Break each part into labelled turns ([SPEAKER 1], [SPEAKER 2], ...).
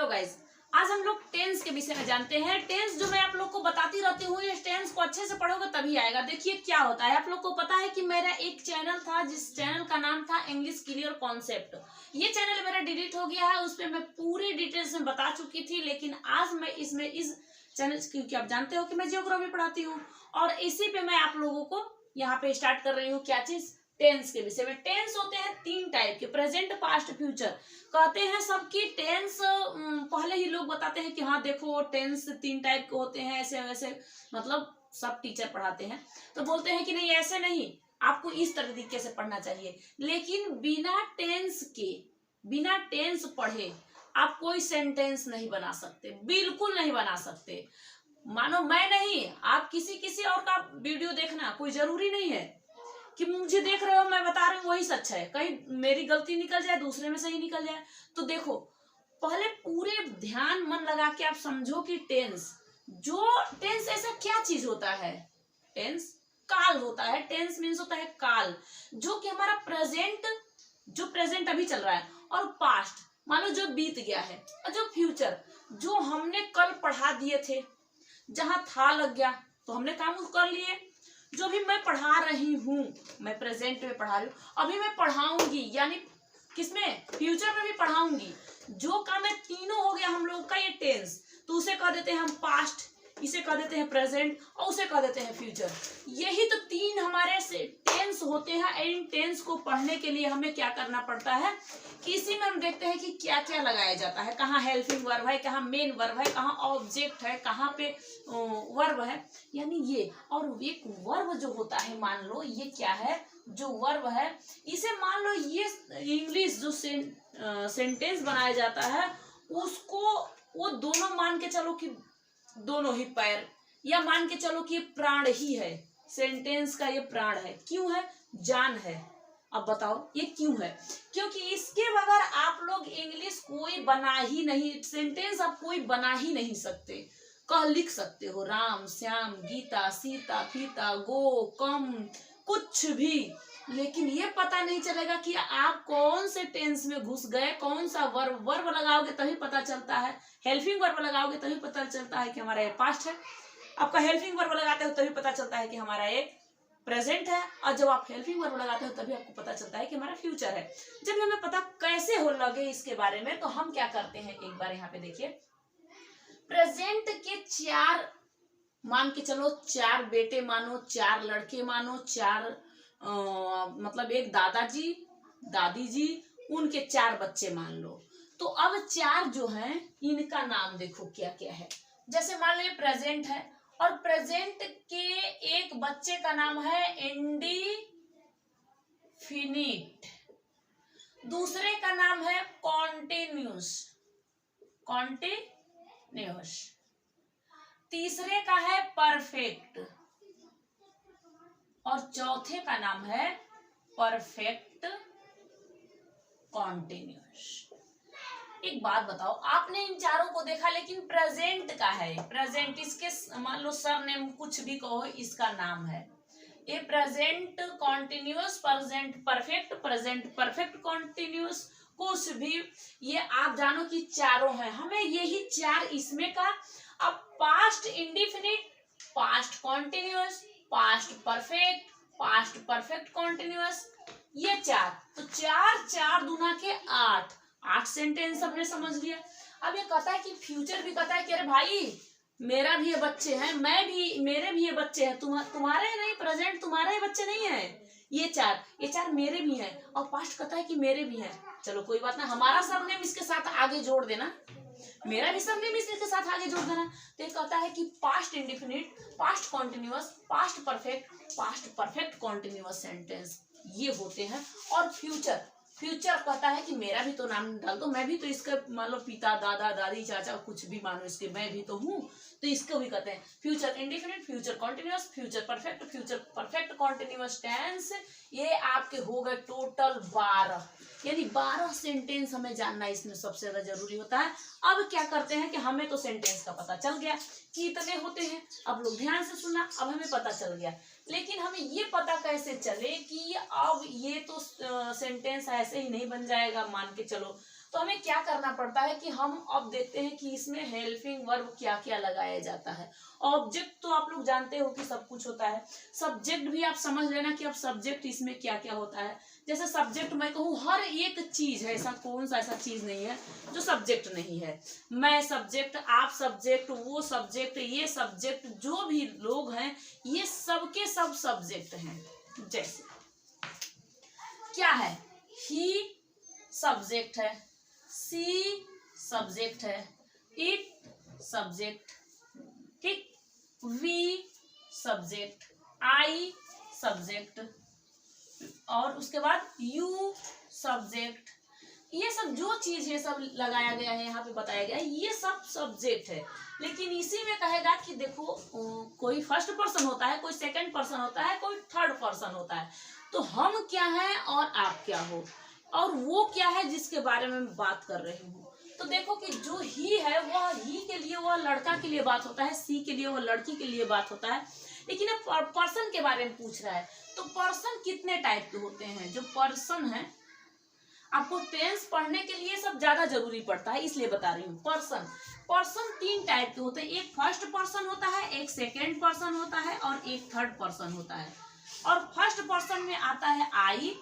[SPEAKER 1] Guys, आज हम लोग टेंस के विषय में जानते हैं। टेंस जो मैं आप लोग को बताती रहती हूँ, ये टेंस को अच्छे से पढ़ोगे तभी आएगा। देखिए क्या होता है, आप लोग को पता है कि मेरा एक चैनल था जिस चैनल का नाम था इंग्लिश क्लियर कॉन्सेप्ट। ये चैनल मेरा डिलीट हो गया है, उस पर मैं पूरी डिटेल्स में बता चुकी थी। लेकिन आज मैं इसमें इस चैनल, क्योंकि आप जानते हो कि मैं जियोग्राफी पढ़ाती हूँ और इसी पे मैं आप लोगों को यहाँ पे स्टार्ट कर रही हूँ। क्या चीज? टेंस के विषय में। टेंस होते हैं 3 टाइप के, प्रेजेंट, पास्ट, फ्यूचर। कहते हैं सबकी टेंस पहले ही लोग बताते हैं कि हाँ देखो टेंस 3 टाइप के होते हैं, ऐसे वैसे, मतलब सब टीचर पढ़ाते हैं तो बोलते हैं कि नहीं ऐसे नहीं, आपको इस तरीके से पढ़ना चाहिए। लेकिन बिना टेंस पढ़े आप कोई सेंटेंस नहीं बना सकते, बिल्कुल नहीं बना सकते। मानो मैं नहीं, आप किसी और का वीडियो देखना, कोई जरूरी नहीं है कि मुझे देख रहे हो मैं बता रही हूँ वही सच है, कहीं मेरी गलती निकल जाए, दूसरे में सही निकल जाए। तो देखो पहले पूरे ध्यान मन लगा के आप समझो कि टेंस ऐसा क्या चीज होता है। टेंस काल होता है। टेंस मीन्स होता है काल, जो कि हमारा प्रेजेंट अभी चल रहा है, और पास्ट मान लो जो बीत गया है, और जो फ्यूचर जो हमने कल पढ़ा दिए थे, जहां था लग गया तो हमने काम कर लिए। जो भी मैं पढ़ा रही हूँ, मैं प्रेजेंट में पढ़ा रही हूँ, अभी मैं पढ़ाऊंगी, यानी किसमें? फ्यूचर में भी पढ़ाऊंगी। जो काम है तीनों हो गया हम लोग का ये टेंस। तो उसे कह देते हैं हम पास्ट, इसे कह देते हैं प्रेजेंट, और उसे कह देते हैं फ्यूचर। यही तो 3 हमारे से टेंस होते हैं। इन टेंस को पढ़ने के लिए हमें क्या करना पड़ता है कि इसी में हम देखते हैं कि क्या क्या लगाया जाता है, कहाँ हेल्पिंग वर्ब है, कहाँ मेन वर्ब है, कहाँ ऑब्जेक्ट है, कहाँ पे वर्ब है, यानी ये। और एक वर्ब जो होता है, मान लो ये क्या है, जो वर्ब है इसे मान लो ये इंग्लिश जो सेंटेंस बनाया जाता है उसको वो दोनों मान के चलो कि दोनों ही पैर, या मान के चलो कि ये प्राण ही है, सेंटेंस का ये प्राण है। क्यों है? जान है। अब बताओ ये क्यों है? क्योंकि इसके बगैर आप लोग इंग्लिश कोई बना ही नहीं, सेंटेंस आप कोई बना ही नहीं सकते। लिख सकते हो राम, श्याम, गीता, सीता, फीता, गो, कम, कुछ भी, लेकिन ये पता नहीं चलेगा कि आप कौन से टेंस में घुस गए, कौन सा वर्ब लगाओगे तभी पता चलता है। हेल्पिंग वर्ब लगाओगे तभी पता चलता है कि हमारा ये पास्ट है। आपका हेल्पिंग वर्ब लगाते हो तभी पता चलता है कि हमारा ये प्रेजेंट है, और जब आप हेल्पिंग वर्ब लगाते हो तभी आपको पता चलता है कि हमारा फ्यूचर है। जब हमें पता कैसे हो लगे इसके बारे में, तो हम क्या करते हैं, एक बार यहाँ पे देखिए, प्रेजेंट के 4 मान के चलो, 4 बेटे मानो, 4 लड़के मानो, 4 मतलब एक दादाजी, दादी जी, उनके 4 बच्चे मान लो। तो अब 4 जो हैं इनका नाम देखो क्या क्या है। जैसे मान लो प्रेजेंट है, और प्रेजेंट के एक बच्चे का नाम है इंडिफिनिट, दूसरे का नाम है कॉन्टिन्यूस, तीसरे का है परफेक्ट, और चौथे का नाम है परफेक्ट कॉन्टिन्यूस। एक बात बताओ, आपने इन चारों को देखा, लेकिन प्रेजेंट का है, प्रेजेंट इसके मान लो सर नेम कुछ भी कहो, इसका नाम है ये present continuous, present perfect, present perfect continuous, कुछ भी, ये आप जानो कि चारों हैं, हमें यही 4 इसमें का। अब past indefinite, past continuous, past perfect, past perfect continuous, ये 4, तो 4 दूना के 8 सेंटेंस हमने समझ लिया। अब ये कहता है कि फ्यूचर भी कहता है कि अरे भाई मेरा भी ये बच्चे हैं, मेरे भी ये बच्चे हैं, तुम्हारे नहीं, प्रेजेंट तुम्हारे ही बच्चे नहीं है, ये 4 मेरे भी हैं, और पास्ट कहता है कि मेरे भी हैं। चलो कोई बात ना, हमारा सरनेम इसके साथ आगे जोड़ देना, मेरा भी सरनेम इसके साथ आगे जोड़ देना। तो ये कहता है कि past indefinite, past continuous, past perfect continuous sentence ये होते हैं। और फ्यूचर कहता है कि मेरा भी तो नाम डाल दो, मैं भी तो इसका मान लो पिता, दादा, दादी, चाचा, कुछ भी मानो इसके, मैं भी तो हूँ, तो इसको भी कहते हैं future indefinite, future continuous, future perfect continuous tense. ये आपके हो गए टोटल 12, यानी 12 सेंटेंस हमें जानना इसमें सबसे ज्यादा जरूरी होता है। अब क्या करते हैं कि हमें तो सेंटेंस का पता चल गया कि इतने होते हैं, अब लोग ध्यान से सुनना, अब हमें पता चल गया, लेकिन हमें ये पता कैसे चले कि अब ये तो सेंटेंस ऐसे ही नहीं बन जाएगा, मान के चलो। तो हमें क्या करना पड़ता है कि हम अब देखते हैं कि इसमें हेल्पिंग वर्ब क्या क्या लगाया जाता है। ऑब्जेक्ट तो आप लोग जानते हो कि सब कुछ होता है, सब्जेक्ट भी आप समझ लेना कि अब सब्जेक्ट इसमें क्या क्या होता है। जैसे सब्जेक्ट मैं कहूँ हर एक चीज है, ऐसा कौन सा ऐसा चीज नहीं है जो सब्जेक्ट नहीं है। मैं सब्जेक्ट, आप सब्जेक्ट, वो सब्जेक्ट, ये सब्जेक्ट, जो भी लोग हैं ये सबके सब सब्जेक्ट हैं। जैसे क्या है, ही सब्जेक्ट है, सी सब्जेक्ट है, इट सब्जेक्ट, ठीक, वी सब्जेक्ट, आई सब्जेक्ट, और उसके बाद यू सब्जेक्ट। ये सब जो चीज है सब लगाया गया है, यहाँ पे बताया गया है, ये सब सब्जेक्ट है। लेकिन इसी में कहेगा कि देखो कोई फर्स्ट पर्सन होता है, कोई सेकंड पर्सन होता है, कोई थर्ड पर्सन होता है। तो हम क्या हैं और आप क्या हो, और वो क्या है जिसके बारे में मैं बात कर रही हूँ। तो देखो कि जो ही है वह ही के लिए, वह लड़का के लिए बात होता है, सी के लिए, वह लड़की के लिए बात होता है। लेकिन अब पर्सन के बारे में पूछ रहा है, तो पर्सन कितने टाइप के होते हैं। जो पर्सन है, आपको टेंस पढ़ने के लिए सब ज्यादा जरूरी पड़ता है, इसलिए बता रही हूँ। पर्सन 3 टाइप के होते हैं, एक फर्स्ट पर्सन होता है, एक सेकेंड पर्सन होता है, और एक थर्ड पर्सन होता है। और फर्स्ट पर्सन में आता है आई,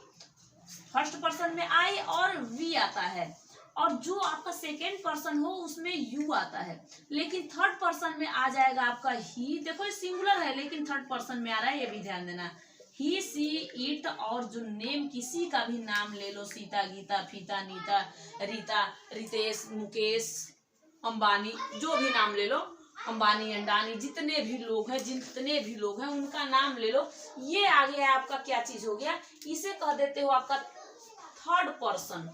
[SPEAKER 1] फर्स्ट पर्सन में आई और वी आता है, और जो आपका सेकेंड पर्सन हो उसमें यू आता है। लेकिन थर्ड पर्सन में आ जाएगा आपका ही। देखो ये सिंगुलर है लेकिन थर्ड पर्सन में आ रहा है, ये भी ध्यान देना। ही, सी, इट, और जो नेम किसी का भी नाम ले लो, सीता, गीता, फीता, नीता, रीता, रितेश, मुकेश, अंबानी, जो भी नाम ले लो, अंबानी, अंडानी, जितने भी लोग हैं उनका नाम ले लो। ये आ गया आपका क्या चीज हो गया, इसे कह देते हो आपका third person.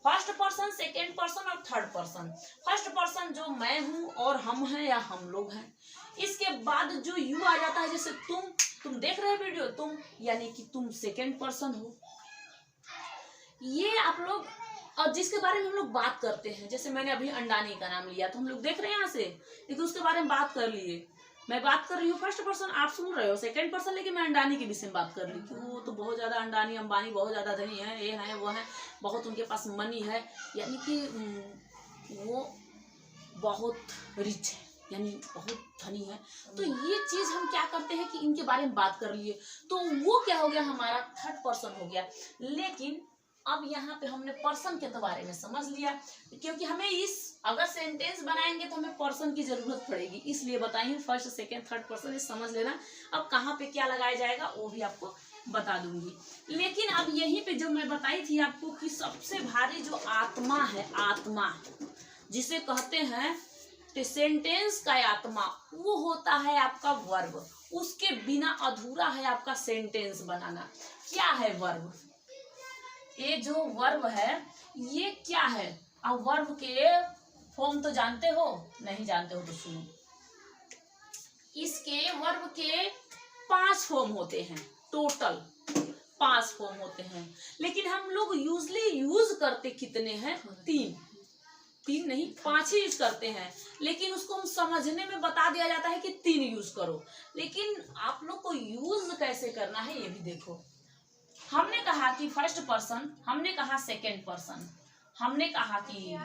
[SPEAKER 1] First person, second person और थर्ड पर्सन। फर्स्ट पर्सन जो मैं हूं और हम हैं या हम लोग हैं। इसके बाद जो यू आ जाता है, जैसे तुम देख रहे हो वीडियो, तुम यानी कि तुम सेकेंड पर्सन हो। ये आप लोग, और जिसके बारे में हम लोग बात करते हैं, जैसे मैंने अभी अंडानी का नाम लिया तो हम लोग देख रहे हैं यहाँ से, लेकिन उसके बारे में बात कर लिए। मैं बात कर रही हूँ फर्स्ट पर्सन, आप सुन रहे हो सेकंड पर्सन, लेकिन मैं अंडानी के विषय में बात कर रही हूँ। वो तो बहुत ज्यादा, अंडानी अंबानी बहुत ज्यादा धनी है, ये है वो है, बहुत उनके पास मनी है, यानी कि वो बहुत रिच है, यानी बहुत धनी है। तो ये चीज हम क्या करते हैं कि इनके बारे में बात कर लिए, तो वो क्या हो गया, हमारा थर्ड पर्सन हो गया। लेकिन अब यहाँ पे हमने पर्सन के बारे में समझ लिया, क्योंकि हमें अगर सेंटेंस बनाएंगे तो हमें पर्सन की जरूरत पड़ेगी, इसलिए बताइए फर्स्ट सेकेंड थर्ड पर्सन, समझ लेना। अब कहाँ पे क्या लगाया जाएगा वो भी आपको बता दूंगी। लेकिन अब यहीं पे जो मैं बताई थी आपको कि सबसे भारी जो आत्मा है, आत्मा जिसे कहते हैं सेंटेंस का आत्मा, वो होता है आपका वर्ब। उसके बिना अधूरा है आपका सेंटेंस बनाना। क्या है वर्ब? ये जो वर्ब है ये क्या है? अब वर्ब के फॉर्म तो जानते हो, नहीं जानते हो तो सुनो। इसके वर्ब के 5 फॉर्म होते हैं, टोटल 5 फॉर्म होते हैं। लेकिन हम लोग यूजली यूज करते कितने हैं? 3 नहीं 5 ही यूज करते हैं। लेकिन उसको हम समझने में बता दिया जाता है कि 3 यूज करो, लेकिन आप लोग को यूज कैसे करना है ये भी देखो। हमने कहा कि फर्स्ट पर्सन, हमने कहा सेकेंड पर्सन, हमने कहा कि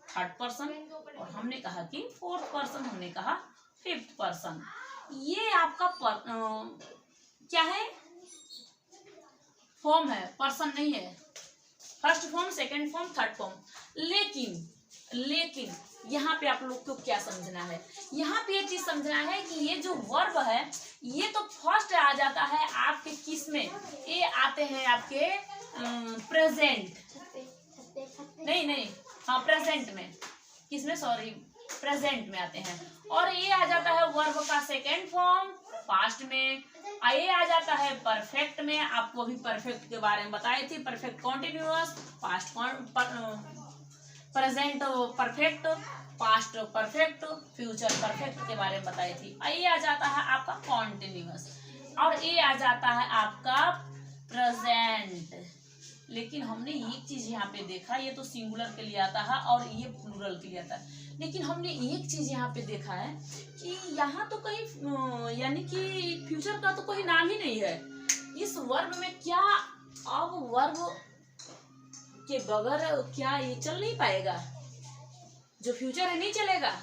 [SPEAKER 1] थर्ड पर्सन, और हमने कहा कि फोर्थ पर्सन, हमने कहा फिफ्थ पर्सन। ये आपका क्या है? फॉर्म है, पर्सन नहीं है। First form, second form, third form. लेकिन यहाँ पे आप लोग को क्या समझना है? यहाँ पे ये चीज समझना है कि ये जो वर्ब है ये तो फर्स्ट आ जाता है आपके किस में? ये आते हैं आपके प्रेजेंट, नहीं हाँ प्रेजेंट में, किसमें? सॉरी प्रेजेंट में आते हैं। और ये आ जाता है वर्ब का सेकेंड फॉर्म पास्ट में। ये आ जाता है परफेक्ट में। आपको अभी परफेक्ट के बारे में बताई थी, perfect continuous, past present perfect, past perfect, future perfect के बारे में बताई थी। ये आ जाता है आपका कॉन्टिन्यूअस, और ये आ जाता है आपका प्रेजेंट। लेकिन हमने एक चीज यहाँ पे देखा, ये तो सिंगुलर के लिए आता है और ये प्लूरल के लिए आता है। लेकिन हमने एक चीज यहाँ पे देखा है कि यहाँ तो कहीं यानी कि फ्यूचर का तो कोई नाम ही नहीं है इस वर्ब में। क्या अब वर्ब के बगैर क्या ये चल नहीं पाएगा? जो फ्यूचर है नहीं चलेगा।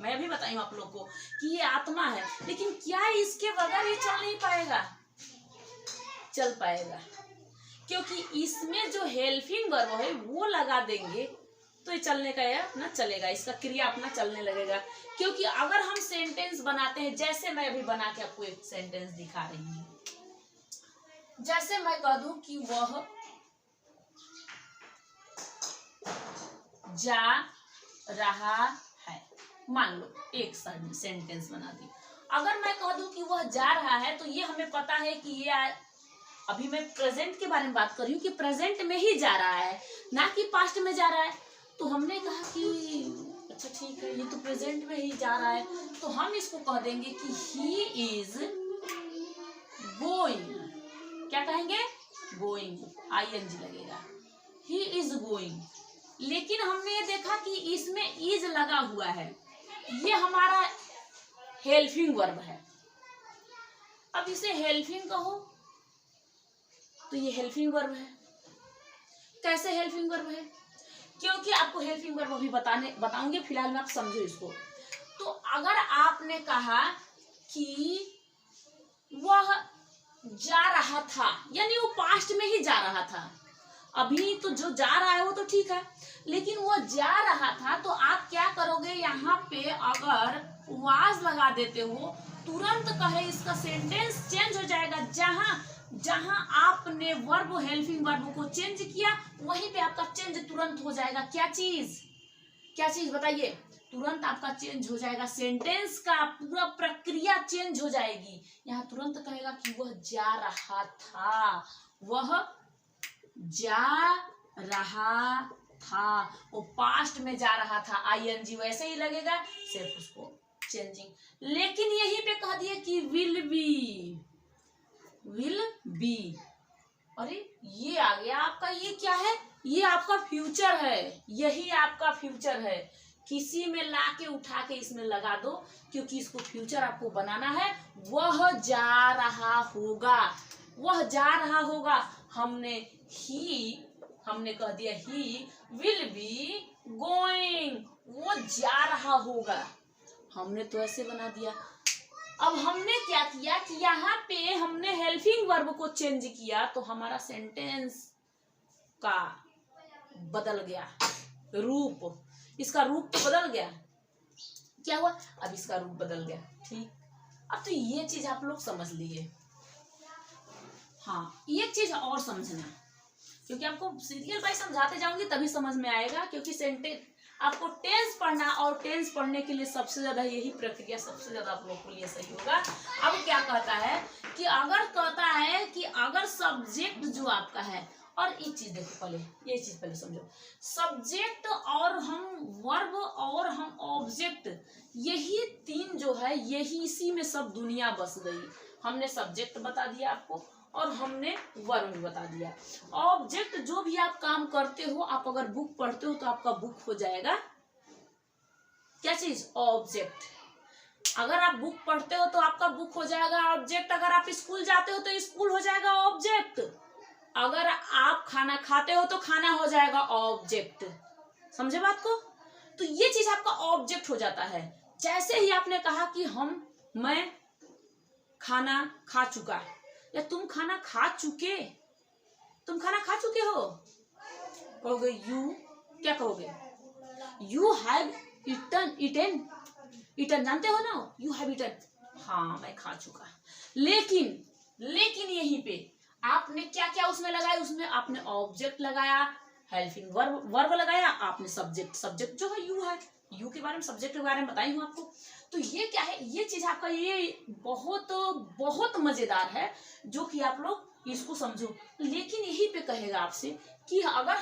[SPEAKER 1] मैं अभी बताई हूँ आप लोग को कि ये आत्मा है, लेकिन क्या इसके बगैर ये चल नहीं पाएगा? चल पाएगा, क्योंकि इसमें जो हेल्पिंग वर्ब है वो लगा देंगे तो ये चलने का या ना चलेगा, इसका क्रिया अपना चलने लगेगा। क्योंकि अगर हम सेंटेंस बनाते हैं, जैसे मैं अभी बना के आपको एक सेंटेंस दिखा रही हूँ, जैसे मैं कह दूं कि वह जा रहा है, मान लो एक सेंटेंस बना दी। अगर मैं कह दूं कि वह जा रहा है, तो ये हमें पता है कि ये अभी मैं प्रेजेंट के बारे में बात कर रही हूँ कि प्रेजेंट में ही जा रहा है, ना कि पास्ट में जा रहा है। तो हमने कहा कि अच्छा ठीक है, ये तो प्रेजेंट में ही जा रहा है, तो हम इसको कह देंगे कि ही इज गोइंग। क्या कहेंगे? गोइंग, ING लगेगा, ही इज गोइंग। लेकिन हमने ये देखा कि इसमें इज लगा हुआ है, ये हमारा हेल्पिंग वर्ब है। अब इसे हेल्पिंग कहो तो ये हेल्पिंग वर्ब है। कैसे हेल्पिंग वर्ब है? क्योंकि आपको हेल्पिंग वर्ब अभी बताऊंगी, फिलहाल में आप समझो इसको। तो अगर आपने कहा कि वह जा रहा था, यानी वो पास्ट में ही जा रहा था। अभी तो जो जा रहा है वो तो ठीक है, लेकिन वो जा रहा था, तो आप क्या करोगे? यहाँ पे अगर वाज लगा देते हो, तुरंत कहे इसका सेंटेंस चेंज हो जाएगा। जहां आपने वर्ब, हेल्पिंग वर्ब को चेंज किया, वहीं पे आपका चेंज तुरंत हो जाएगा। क्या चीज बताइए? तुरंत आपका चेंज हो जाएगा, सेंटेंस का पूरा प्रक्रिया चेंज हो जाएगी। यहाँ तुरंत कहेगा कि वह जा रहा था, वह जा रहा था, वो पास्ट में जा रहा था, ING वैसे ही लगेगा, सिर्फ उसको चेंजिंग। लेकिन यहीं पे कह दिया कि विल बी। अरे ये आ गया आपका, ये क्या है? ये आपका फ्यूचर है, यही आपका फ्यूचर है। किसी में ला के उठा के इसमें लगा दो, क्योंकि इसको फ्यूचर आपको बनाना है। वह जा रहा होगा, वह जा रहा होगा। हमने कह दिया ही विल बी गोइंग, वो जा रहा होगा। हमने तो ऐसे बना दिया। अब हमने क्या किया कि यहाँ पे हमने हेल्पिंग वर्ब को चेंज किया, तो हमारा सेंटेंस का बदल गया रूप, इसका रूप बदल गया। क्या हुआ? अब इसका रूप बदल गया। ठीक, अब तो ये चीज आप लोग समझ लिए। हाँ, एक चीज और समझना, क्योंकि आपको सीरियल वाइज समझाते जाऊंगी तभी समझ में आएगा। क्योंकि सेंटेंस आपको टेंस पढ़ना, और टेंस पढ़ने के लिए सबसे ज्यादा यही प्रक्रिया सबसे ज्यादा आप लोगों के लिए सही होगा। अब क्या कहता है कि अगर सब्जेक्ट जो आपका है, और एक चीज देखो, पहले ये चीज पहले समझो, सब्जेक्ट और हम वर्ब और हम ऑब्जेक्ट, यही तीन जो है, यही इसी में सब दुनिया बस गई। हमने सब्जेक्ट बता दिया आपको, और हमने वर्ब भी बता दिया। ऑब्जेक्ट जो भी आप काम करते हो, आप अगर बुक पढ़ते हो तो आपका बुक हो जाएगा क्या चीज? ऑब्जेक्ट। अगर आप बुक पढ़ते हो तो आपका बुक हो जाएगा ऑब्जेक्ट। अगर आप स्कूल जाते हो तो स्कूल हो जाएगा ऑब्जेक्ट। अगर आप खाना खाते हो तो खाना हो जाएगा ऑब्जेक्ट। समझे बात को? तो ये चीज आपका ऑब्जेक्ट हो जाता है। जैसे ही आपने कहा कि मैं खाना खा चुका, या तुम खाना खा चुके हो, कहोगे यू, क्या कहोगे? यू हैव ईटन, जानते हो ना, यू हैव ईटन, हाँ मैं खा चुका। लेकिन यहीं पे आपने क्या क्या उसमें लगाया? उसमें आपने ऑब्जेक्ट लगाया, हेल्पिंग वर्ब लगाया, आपने सब्जेक्ट जो है यू के बारे में, सब्जेक्ट के बारे में बताई हूँ आपको। तो ये क्या है? ये चीज आपका ये बहुत मजेदार है, जो कि आप लोग इसको समझो। लेकिन यही पे कहेगा आपसे कि अगर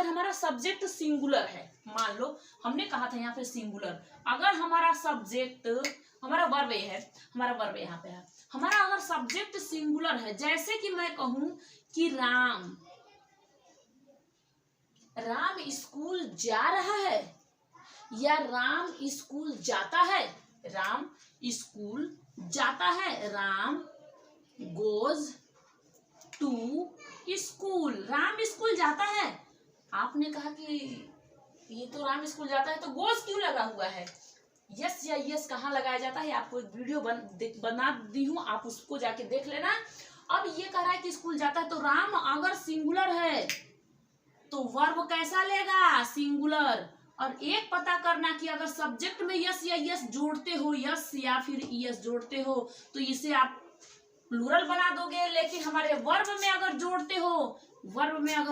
[SPEAKER 1] हमारा सब्जेक्ट सिंगुलर है, मान लो हमने कहा था यहाँ पे सिंगुलर, अगर हमारा सब्जेक्ट, हमारा वर्ब यहाँ पे है, हमारा अगर सब्जेक्ट सिंगुलर है, जैसे कि मैं कहूं कि राम स्कूल जा रहा है, या राम स्कूल जाता है। राम स्कूल जाता है, Ram goes to school, Ram school जाता है। आपने कहा कि ये तो राम स्कूल जाता है, तो गोज क्यों लगा हुआ है? यस या यस कहाँ लगाया जाता है, आपको एक वीडियो बना दी हूँ, आप उसको जाके देख लेना। अब ये कह रहा है कि स्कूल जाता है, तो राम अगर सिंगुलर है तो वर्ब कैसा लेगा? सिंगुलर। और एक पता करना कि अगर सब्जेक्ट में यस या यस जोड़ते हो, यस या फिर यस जोड़ते हो, तो इसे आप प्लूरल बना दोगे। लेकिन हमारे वर्ब में अगर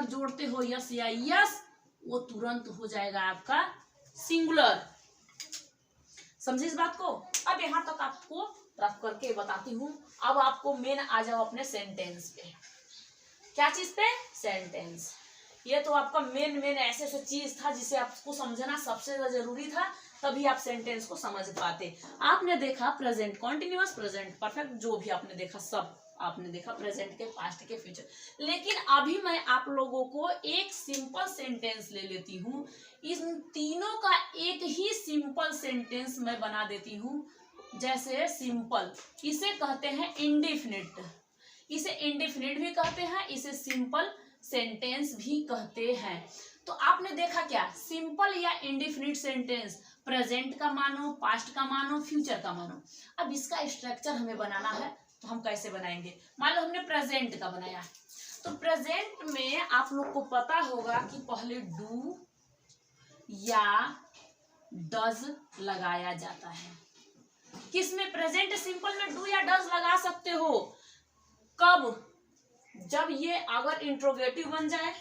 [SPEAKER 1] जोड़ते हो यस या यस, वो तुरंत हो जाएगा आपका सिंगुलर। समझे इस बात को? अब यहां तक आपको रफ करके बताती हूँ। अब आपको मेन आ जाओ अपने सेंटेंस पे। क्या चीज पे? सेंटेंस। ये तो आपका मेन ऐसे चीज था जिसे आपको समझना सबसे ज्यादा जरूरी था, तभी आप सेंटेंस को समझ पाते। आपने देखा प्रेजेंट कॉन्टिन्यूअस, प्रेजेंट परफेक्ट, जो भी आपने देखा सब आपने देखा, प्रेजेंट के, पास्ट के, फ्यूचर। लेकिन अभी मैं आप लोगों को एक सिंपल सेंटेंस ले लेती हूँ। इन तीनों का एक ही सिंपल सेंटेंस मैं बना देती हूँ। जैसे सिंपल, इसे कहते हैं इंडेफिनिट, इसे इंडेफिनिट भी कहते हैं, इसे सिंपल सेंटेंस भी कहते हैं। तो आपने देखा क्या, सिंपल या इंडेफिनिट सेंटेंस, प्रेजेंट का मानो, पास्ट का मानो, फ्यूचर का मानो। अब इसका स्ट्रक्चर हमें बनाना है, तो हम कैसे बनाएंगे? मान लो हमने प्रेजेंट का बनाया, तो प्रेजेंट में आप लोग को पता होगा कि पहले डू या डज लगाया जाता है। किसमें? प्रेजेंट सिंपल में डू या डज लगा सकते हो। कब? जब ये अगर इंट्रोगेटिव बन जाए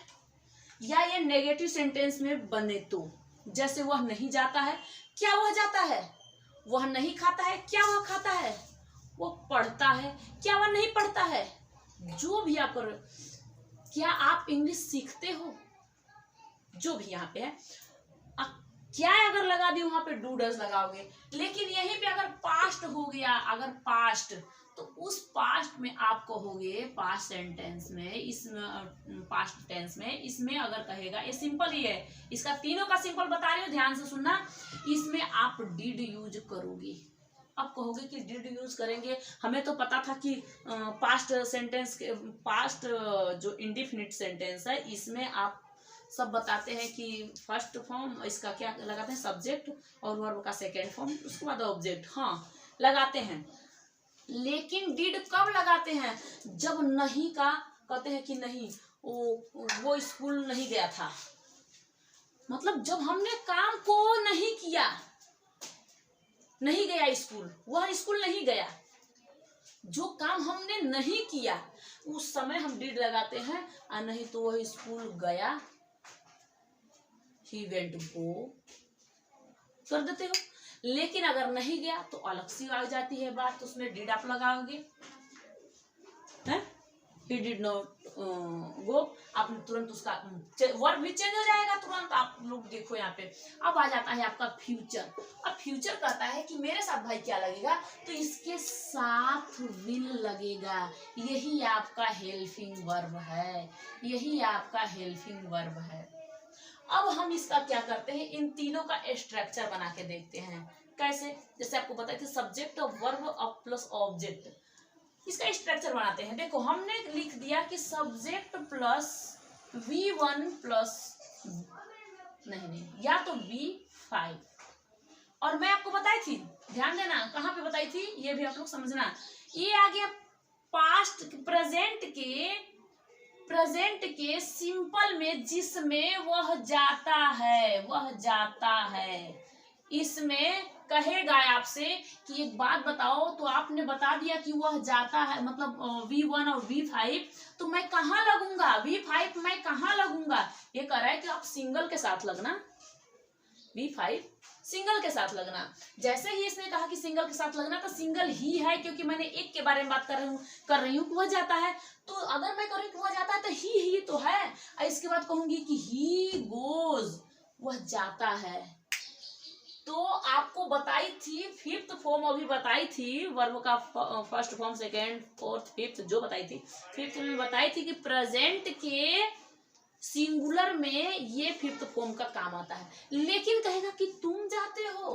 [SPEAKER 1] या ये नेगेटिव सेंटेंस में बने तो। जैसे वह नहीं जाता है, क्या वह जाता है? वह नहीं खाता है, क्या वह खाता है? वह पढ़ता है, क्या वह नहीं पढ़ता है? जो भी आप करो, क्या आप इंग्लिश सीखते हो? जो भी यहाँ पे है, क्या अगर लगा दी वहां पे डू डज लगाओगे। लेकिन यहीं पे अगर पास्ट हो गया, अगर पास्ट, तो उस पास्ट में आप कहोगे, पास्ट सेंटेंस में, इसमें पास्ट टेंस में, इसमें अगर कहेगा, ये सिंपल ही है, इसका तीनों का सिंपल बता रही हूँ, ध्यान से सुनना। इसमें आप डिड यूज करोगे। अब कहोगे कि डिड यूज करेंगे, हमें तो पता था कि पास्ट सेंटेंस के, पास्ट जो इंडेफिनिट सेंटेंस है, इसमें आप सब बताते हैं कि फर्स्ट फॉर्म इसका क्या लगाते हैं, सब्जेक्ट, और वर्ब का सेकेंड फॉर्म, उसके बाद ऑब्जेक्ट, हाँ लगाते हैं। लेकिन डिड कब लगाते हैं? जब नहीं का कहते हैं कि नहीं, वो स्कूल नहीं गया था, मतलब जब हमने काम को नहीं किया, नहीं गया स्कूल, वह स्कूल नहीं गया, जो काम हमने नहीं किया उस समय हम डिड लगाते हैं। और नहीं तो वह स्कूल गया, ही वेंट गो कर देते हो। लेकिन अगर नहीं गया तो अलग सी आ जाती है बात, तो उसमें डिड आप लगाओगे, है ही डिड नॉट गो, आप तुरंत उसका वर्ब भी चेंज हो जाएगा तुरंत। आप लोग देखो यहाँ पे। अब आ जाता है आपका फ्यूचर। अब फ्यूचर कहता है कि मेरे साथ भाई क्या लगेगा, तो इसके साथ विल लगेगा। यही आपका हेल्पिंग वर्ब है, यही आपका हेल्पिंग वर्ब है। अब हम इसका क्या करते हैं, इन तीनों का स्ट्रक्चर बना के देखते हैं। कैसे? जैसे आपको बताया था, सब्जेक्ट और वर्ब और प्लस ऑब्जेक्ट, इसका स्ट्रक्चर बनाते हैं। देखो हमने लिख दिया कि सब्जेक्ट प्लस V1 प्लस नहीं या तो V5। और मैं आपको बताई थी, ध्यान देना कहाँ पे बताई थी, ये भी आप लोग समझना। ये आ गया पास्ट, प्रेजेंट के सिंपल में, जिसमें वह जाता है। इसमें कहेगा आपसे कि एक बात बताओ, तो आपने बता दिया कि वह जाता है, मतलब V1 और V5, तो मैं कहाँ लगूंगा? V5 मैं कहाँ लगूंगा? ये कह रहा है कि आप सिंगल के साथ लगना, V5 सिंगल के साथ लगना। जैसे ही इसने कहा कि सिंगल के साथ लगना, तो सिंगल ही है, क्योंकि मैंने एक के बारे में बात कर रही हूँ कि वह जाता है। तो अगर मैं करूँ कि वह जाता है, तो ही तो है, और इसके बाद कहूंगी कि ही गोज, वह जाता है। तो आपको बताई थी फिफ्थ फॉर्म, अभी बताई थी वर्ब का first form, second, fourth, fifth, जो बताई थी। फिफ्थ में बताई थी कि प्रेजेंट के सिंगुलर में ये फिफ्थ फॉर्म का काम आता है। लेकिन कहेगा कि तुम जाते हो,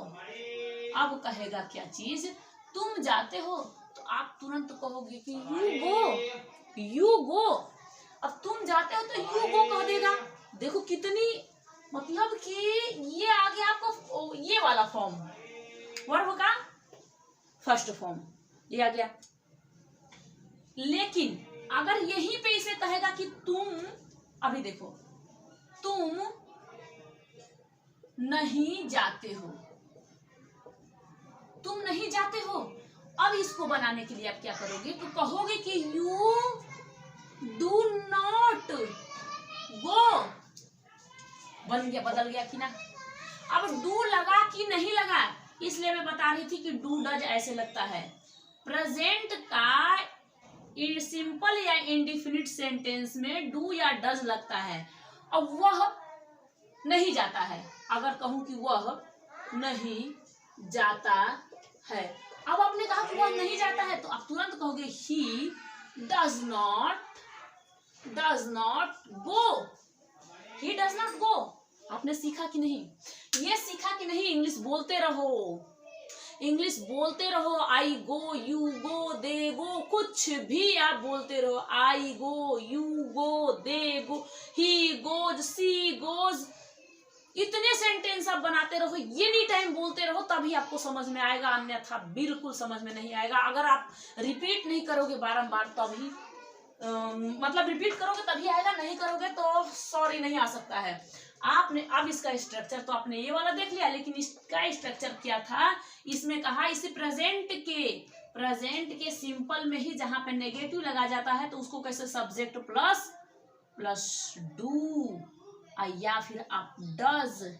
[SPEAKER 1] अब कहेगा क्या चीज, तुम जाते हो, तो आप तुरंत कहोगे कि यू गो। अब तुम जाते हो तो यू गो कह देगा। देखो कितनी, मतलब कि ये आ गया आपको ये वाला फॉर्म, वर्ब का फर्स्ट फॉर्म ये आ गया। लेकिन अगर यहीं पे इसे कहेगा कि तुम, अभी देखो, तुम नहीं जाते हो, तुम नहीं जाते हो। अब इसको बनाने के लिए आप क्या करोगे, तो कहोगे कि यू डू नॉट गो। बन गया, बदल गया कि ना। अब डू लगा कि नहीं लगा, इसलिए मैं बता रही थी कि डू डज ऐसे लगता है। प्रेजेंट का सिंपल या इंडिफिनिट सेंटेंस में डू या डज लगता है। अब वह नहीं जाता है, अगर कहूं कि वह नहीं जाता है। अब आपने कहा कि वह नहीं जाता है, तो आप तुरंत कहोगे he does not go. He does not go. आपने सीखा कि नहीं, ये सीखा कि नहीं। इंग्लिश बोलते रहो, इंग्लिश बोलते रहो। I go, you go, they गो, कुछ भी आप बोलते रहो। I go, you go, they go, he goes, she goes, इतने सेंटेंस आप बनाते रहो, एनी टाइम बोलते रहो, तभी आपको समझ में आएगा, अन्यथा बिल्कुल समझ में नहीं आएगा। अगर आप रिपीट नहीं करोगे बारंबार तभी मतलब रिपीट करोगे तभी आएगा, नहीं करोगे तो सॉरी नहीं आ सकता है। आपने अब इसका स्ट्रक्चर तो आपने ये वाला देख लिया, लेकिन इसका स्ट्रक्चर क्या था, इसमें कहा इसे प्रेजेंट के सिंपल में ही जहां पे नेगेटिव लगा जाता है तो उसको कैसे, सब्जेक्ट प्लस डू या फिर आप डज,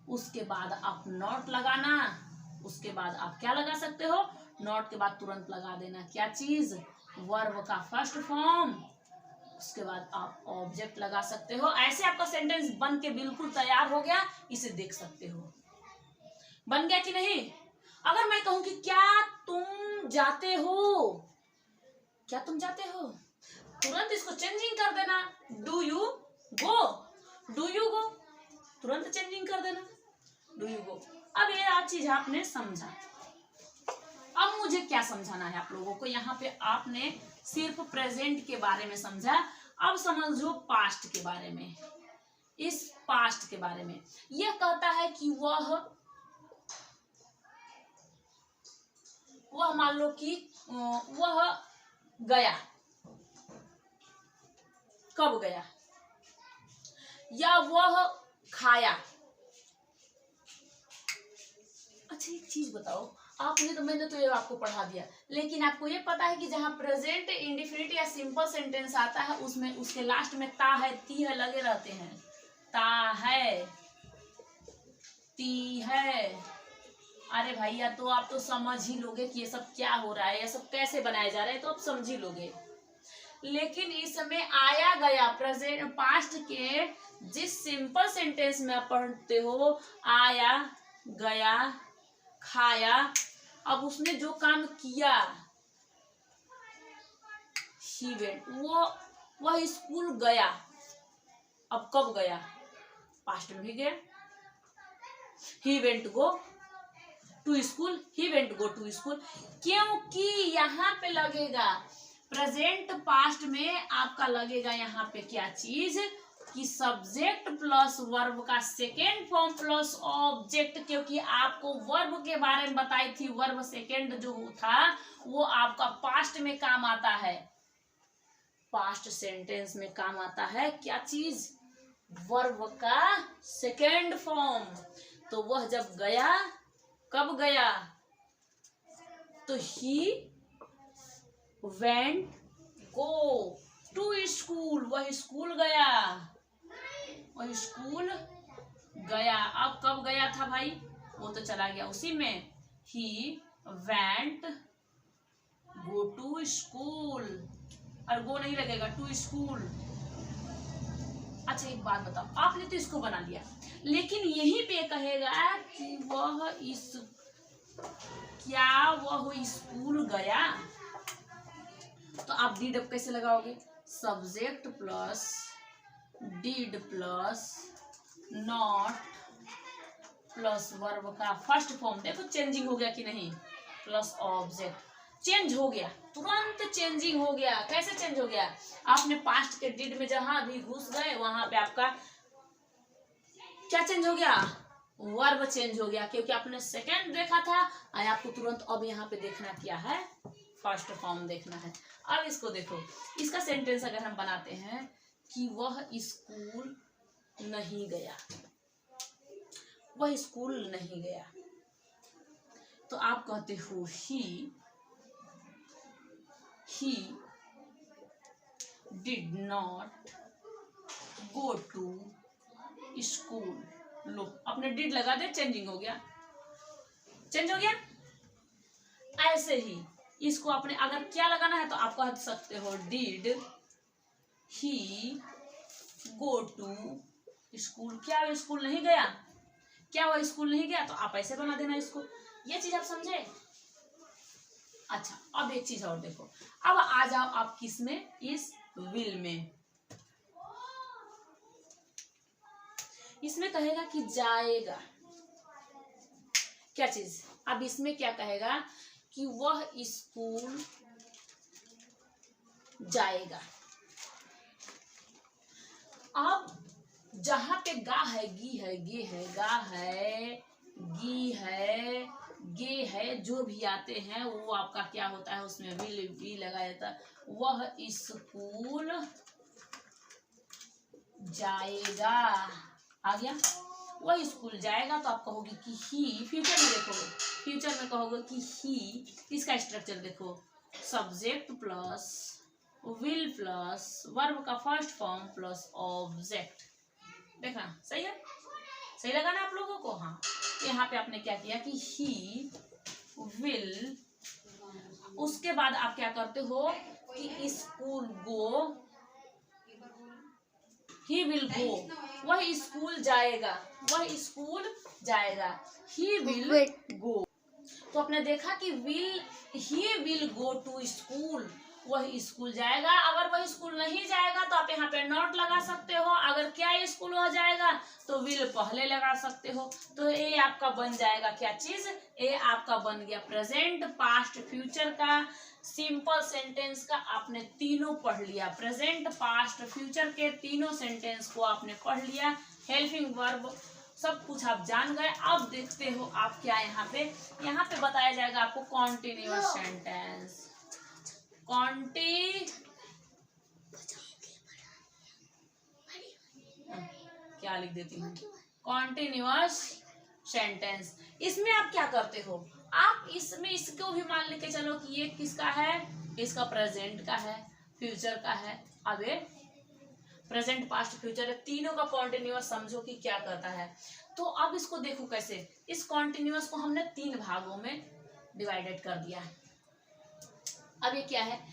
[SPEAKER 1] उसके बाद आप नॉट लगाना, उसके बाद आप क्या लगा सकते हो, नॉट के बाद तुरंत लगा देना क्या चीज, वर्ब का फर्स्ट फॉर्म, उसके बाद आप ऑब्जेक्ट लगा सकते हो। ऐसे आपका सेंटेंस बन के बिल्कुल तैयार हो गया, इसे देख सकते हो। बन गया कि नहीं। अगर मैं कहूं कि क्या तुम जाते हो, क्या तुम जाते हो, तुरंत इसको चेंजिंग कर देना, do you go, do you go, तुरंत चेंजिंग कर देना, डू यू गो। अब ये आज चीज आपने समझा। अब मुझे क्या समझाना है आप लोगों को, यहाँ पे आपने सिर्फ प्रेजेंट के बारे में समझा। अब समझो पास्ट के बारे में। इस पास्ट के बारे में यह कहता है कि वह मान लो कि वह गया, कब गया, या वह खाया। अच्छा एक चीज बताओ, आपने तो, मैंने तो ये आपको पढ़ा दिया, लेकिन आपको ये पता है कि जहां प्रेजेंट इंडिफिनिट या सिंपल सेंटेंस आता है उसमें उसके लास्ट में ता है, ती है लगे रहते हैं। ता है, ती है। अरे भैया तो आप तो समझ ही लोगे कि ये सब क्या हो रहा है, ये सब कैसे बनाए जा रहे हैं, तो आप समझ ही लोगे। लेकिन इसमें आया गया प्रेजेंट पास्ट के जिस सिंपल सेंटेंस में आप पढ़ते हो, आया गया खाया, अब उसने जो काम किया, ही वेंट, वह स्कूल गया। अब कब गया, पास्ट में भी गया। He went go to school, he went go to school, क्योंकि यहाँ पे लगेगा प्रेजेंट पास्ट में आपका लगेगा यहाँ पे क्या चीज, कि सब्जेक्ट प्लस वर्ब का सेकेंड फॉर्म प्लस ऑब्जेक्ट, क्योंकि आपको वर्ब के बारे में बताई थी, वर्ब सेकेंड जो था वो आपका पास्ट में काम आता है, पास्ट सेंटेंस में काम आता है क्या चीज, वर्ब का सेकेंड फॉर्म। तो वह जब गया, कब गया, तो he went go to school, वह स्कूल गया, वह स्कूल गया। अब कब गया था भाई, वो तो चला गया उसी में, he went go to school, और गो नहीं लगेगा, टू स्कूल। अच्छा एक बात बताओ, आपने तो इसको बना लिया, लेकिन यहीं पे कहेगा कि वह क्या वह स्कूल गया, तो आप डीड अब कैसे लगाओगे, subject plus did plus not plus verb का फर्स्ट फॉर्म, देखो चेंजिंग हो गया कि नहीं, प्लस ऑब्जेक्ट। चेंज हो गया, तुरंत चेंजिंग हो गया। कैसे चेंज हो गया? आपने पास्ट के डिड में जहां भी घुस गए वहां पे आपका क्या चेंज हो गया? वर्ब चेंज हो गया, क्योंकि आपने सेकंड देखा था और आपको तुरंत अब यहाँ पे देखना क्या है? फर्स्ट फॉर्म देखना है। अब इसको देखो, इसका सेंटेंस अगर हम बनाते हैं कि वह स्कूल नहीं गया, वह स्कूल नहीं गया, तो आप कहते हो he did not go to school. लो, अपने डिड लगा दे, चेंजिंग हो गया, चेंज हो गया। ऐसे ही इसको अपने अगर क्या लगाना है तो आप कह सकते हो did he go to school. क्या वो स्कूल नहीं गया? क्या वो स्कूल नहीं गया? तो आप ऐसे बना देना इसको। ये चीज आप समझे? अच्छा, अब एक चीज और देखो, अब आ जाओ आप किस में? इस विल में। इसमें कहेगा कि जाएगा, क्या चीज? अब इसमें क्या कहेगा कि वह स्कूल जाएगा। अब जहां पे गा है, गी है, गे है, गा है, गी है, गे है, जो भी आते हैं वो आपका क्या होता है? उसमें विल भी लगाया जाता है। वह स्कूल जाएगा, आ गया? वह स्कूल जाएगा, तो आप कहोगे कि ही, फ्यूचर में देखोगे, फ्यूचर में कहोगे कि ही, इसका स्ट्रक्चर देखो, subject plus will plus verb का फर्स्ट फॉर्म प्लस ऑब्जेक्ट। देखना सही है? सही लगा ना आप लोगों को? हाँ, यहाँ पे आपने क्या किया कि ही विल, उसके बाद आप क्या करते हो कि स्कूल गो, ही विल गो, वह स्कूल जाएगा, वह स्कूल जाएगा, ही विल गो। तो आपने देखा कि he will go to school, वह स्कूल जाएगा। अगर वह स्कूल नहीं जाएगा तो आप यहाँ पे नॉट लगा सकते हो। अगर क्या स्कूल हो जाएगा तो विल पहले लगा सकते हो। तो ये आपका बन जाएगा क्या चीज? ये आपका बन गया प्रेजेंट, पास्ट, फ्यूचर का सिंपल सेंटेंस का आपने तीनों पढ़ लिया। प्रेजेंट, पास्ट, फ्यूचर के तीनों सेंटेंस को आपने पढ़ लिया। हेल्पिंग वर्ब सब कुछ आप जान गए। अब देखते हो आप क्या यहाँ पे बताया जाएगा आपको कॉन्टिन्यूअस सेंटेंस। क्या लिख देती हूँ? Continuous sentence. इसमें आप क्या करते हो? आप इसमें इसको भी मान लेके चलो कि ये किसका है? इसका प्रेजेंट का है, फ्यूचर का है। अब ये प्रेजेंट, पास्ट, फ्यूचर है, तीनों का कॉन्टिन्यूअस समझो कि क्या करता है। तो अब इसको देखो कैसे, इस कॉन्टिन्यूअस को हमने 3 भागों में डिवाइडेड कर दिया है। अब ये क्या है?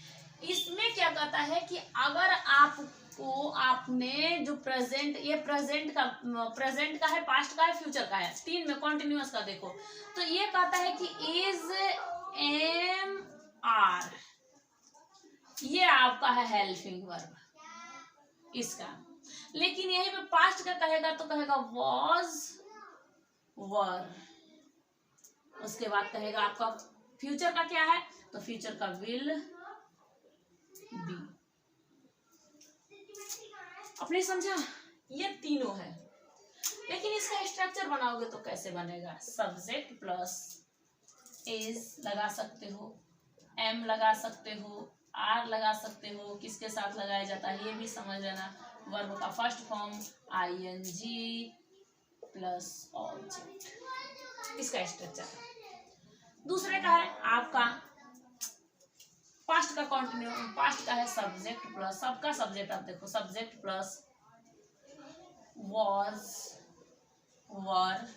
[SPEAKER 1] इसमें क्या कहता है कि अगर आपको आपने जो प्रेजेंट, ये प्रेजेंट का है, पास्ट का है, फ्यूचर का है, 3 में कॉन्टिन्यूअस का देखो तो ये कहता है कि इज, एम, आर, ये आपका है हेल्पिंग वर्ब इसका। लेकिन यही पे पास्ट का कहेगा तो कहेगा वॉज, वर। उसके बाद कहेगा आपका फ्यूचर का क्या है? तो फ्यूचर का विल, बी। आपने समझा? ये तीनों है। लेकिन इसका स्ट्रक्चर बनाओगे तो कैसे बनेगा? सब्जेक्ट प्लस इज लगा सकते हो, एम लगा सकते हो, आर लगा सकते हो। किसके साथ लगाया जाता है ये भी समझ लेना। वर्ब का first form ING plus object, इसका स्ट्रक्चर। दूसरे का है आपका पास्ट का कॉन्टिन्यू, पास्ट का है सब्जेक्ट प्लस, सबका सब्जेक्ट आप देखो, subject plus was, were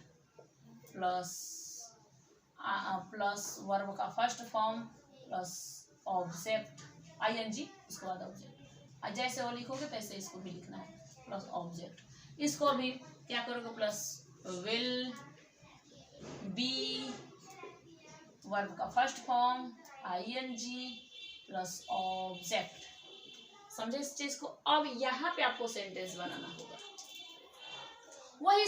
[SPEAKER 1] plus verb का first form plus object ING, उसके बाद ऑब्जेक्ट। जैसे वो लिखोगे तैसे इसको भी लिखना है, प्लस ऑब्जेक्ट। इसको भी क्या करोगे? प्लस विल, बी, वर्ब का first form ING plus object. समझे इस चीज को? अब यहाँ पे आपको सेंटेंस बनाना होगा। वह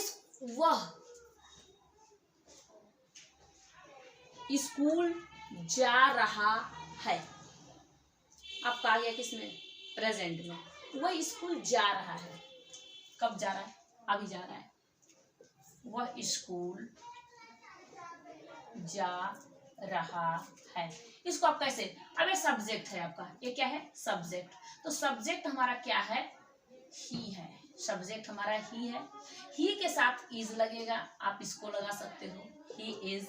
[SPEAKER 1] स्कूल जा रहा है। अब कहा गया किसमें, प्रेजेंट में। वह स्कूल जा रहा है, कब जा रहा है, अभी जा रहा है। वह स्कूल जा रहा है। इसको आप कैसे, अब ये सब्जेक्ट है आपका, ये क्या है, सब्जेक्ट। तो सब्जेक्ट हमारा क्या है, ही है। सब्जेक्ट हमारा ही है, ही के साथ इज लगेगा, आप इसको लगा सकते हो, ही इज।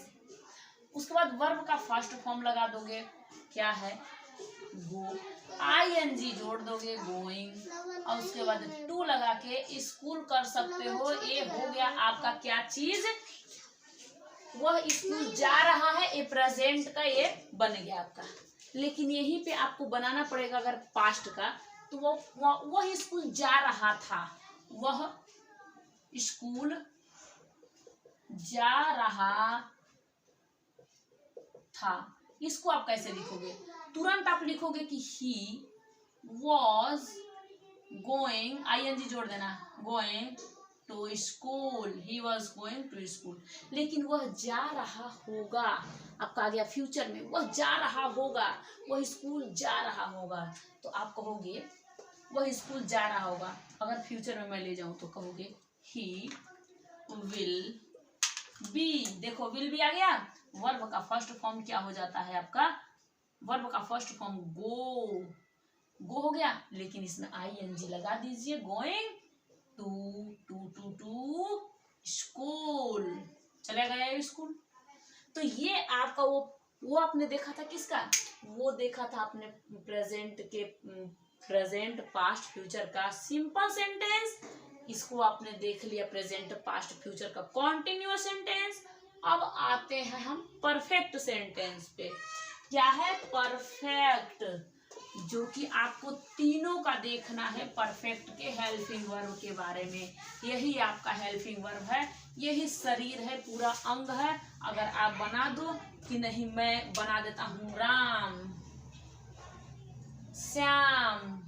[SPEAKER 1] उसके बाद वर्ब का फर्स्ट फॉर्म लगा दोगे, क्या है, गो। आईएनजी जोड़ दोगे, गोइंग। और उसके बाद टू लगा के स्कूल कर सकते हो। ये हो गया आपका क्या चीज, वह स्कूल जा रहा है, ये प्रेजेंट का ये बन गया आपका। लेकिन यहीं पे आपको बनाना पड़ेगा अगर पास्ट का, तो वह स्कूल जा रहा था, वह स्कूल जा रहा था। इसको आप कैसे लिखोगे, तुरंत आप लिखोगे कि ही वॉज गोइंग, आईएनजी जोड़ देना, going to school, he was going to school. लेकिन वह जा रहा होगा, आपका आ गया फ्यूचर में, वह जा रहा होगा, वह स्कूल जा रहा होगा। तो आप कहोगे वह स्कूल जा रहा होगा, अगर फ्यूचर में मैं ले जाऊं तो कहोगे ही विल बी। देखो विल बी आ गया। वर्ब का फर्स्ट फॉर्म क्या हो जाता है आपका, वर्ब का फर्स्ट फॉर्म गो, गो हो गया। लेकिन इसमें आईएनजी लगा दीजिए, गोइंग टू स्कूल, चला गया स्कूल। तो ये आपका वो आपने देखा था किसका, वो देखा था आपने प्रेजेंट के, प्रेजेंट पास्ट फ्यूचर का सिंपल सेंटेंस। इसको आपने देख लिया प्रेजेंट पास्ट फ्यूचर का कॉन्टिन्यूअस सेंटेंस। अब आते हैं हम परफेक्ट सेंटेंस पे। क्या है, परफेक्ट, जो कि आपको तीनों का देखना है। परफेक्ट के हेल्पिंग वर्ब के बारे में, यही आपका हेल्पिंग वर्ब है, यही शरीर है, पूरा अंग है। अगर आप बना दो कि नहीं, मैं बना देता हूं, राम श्याम,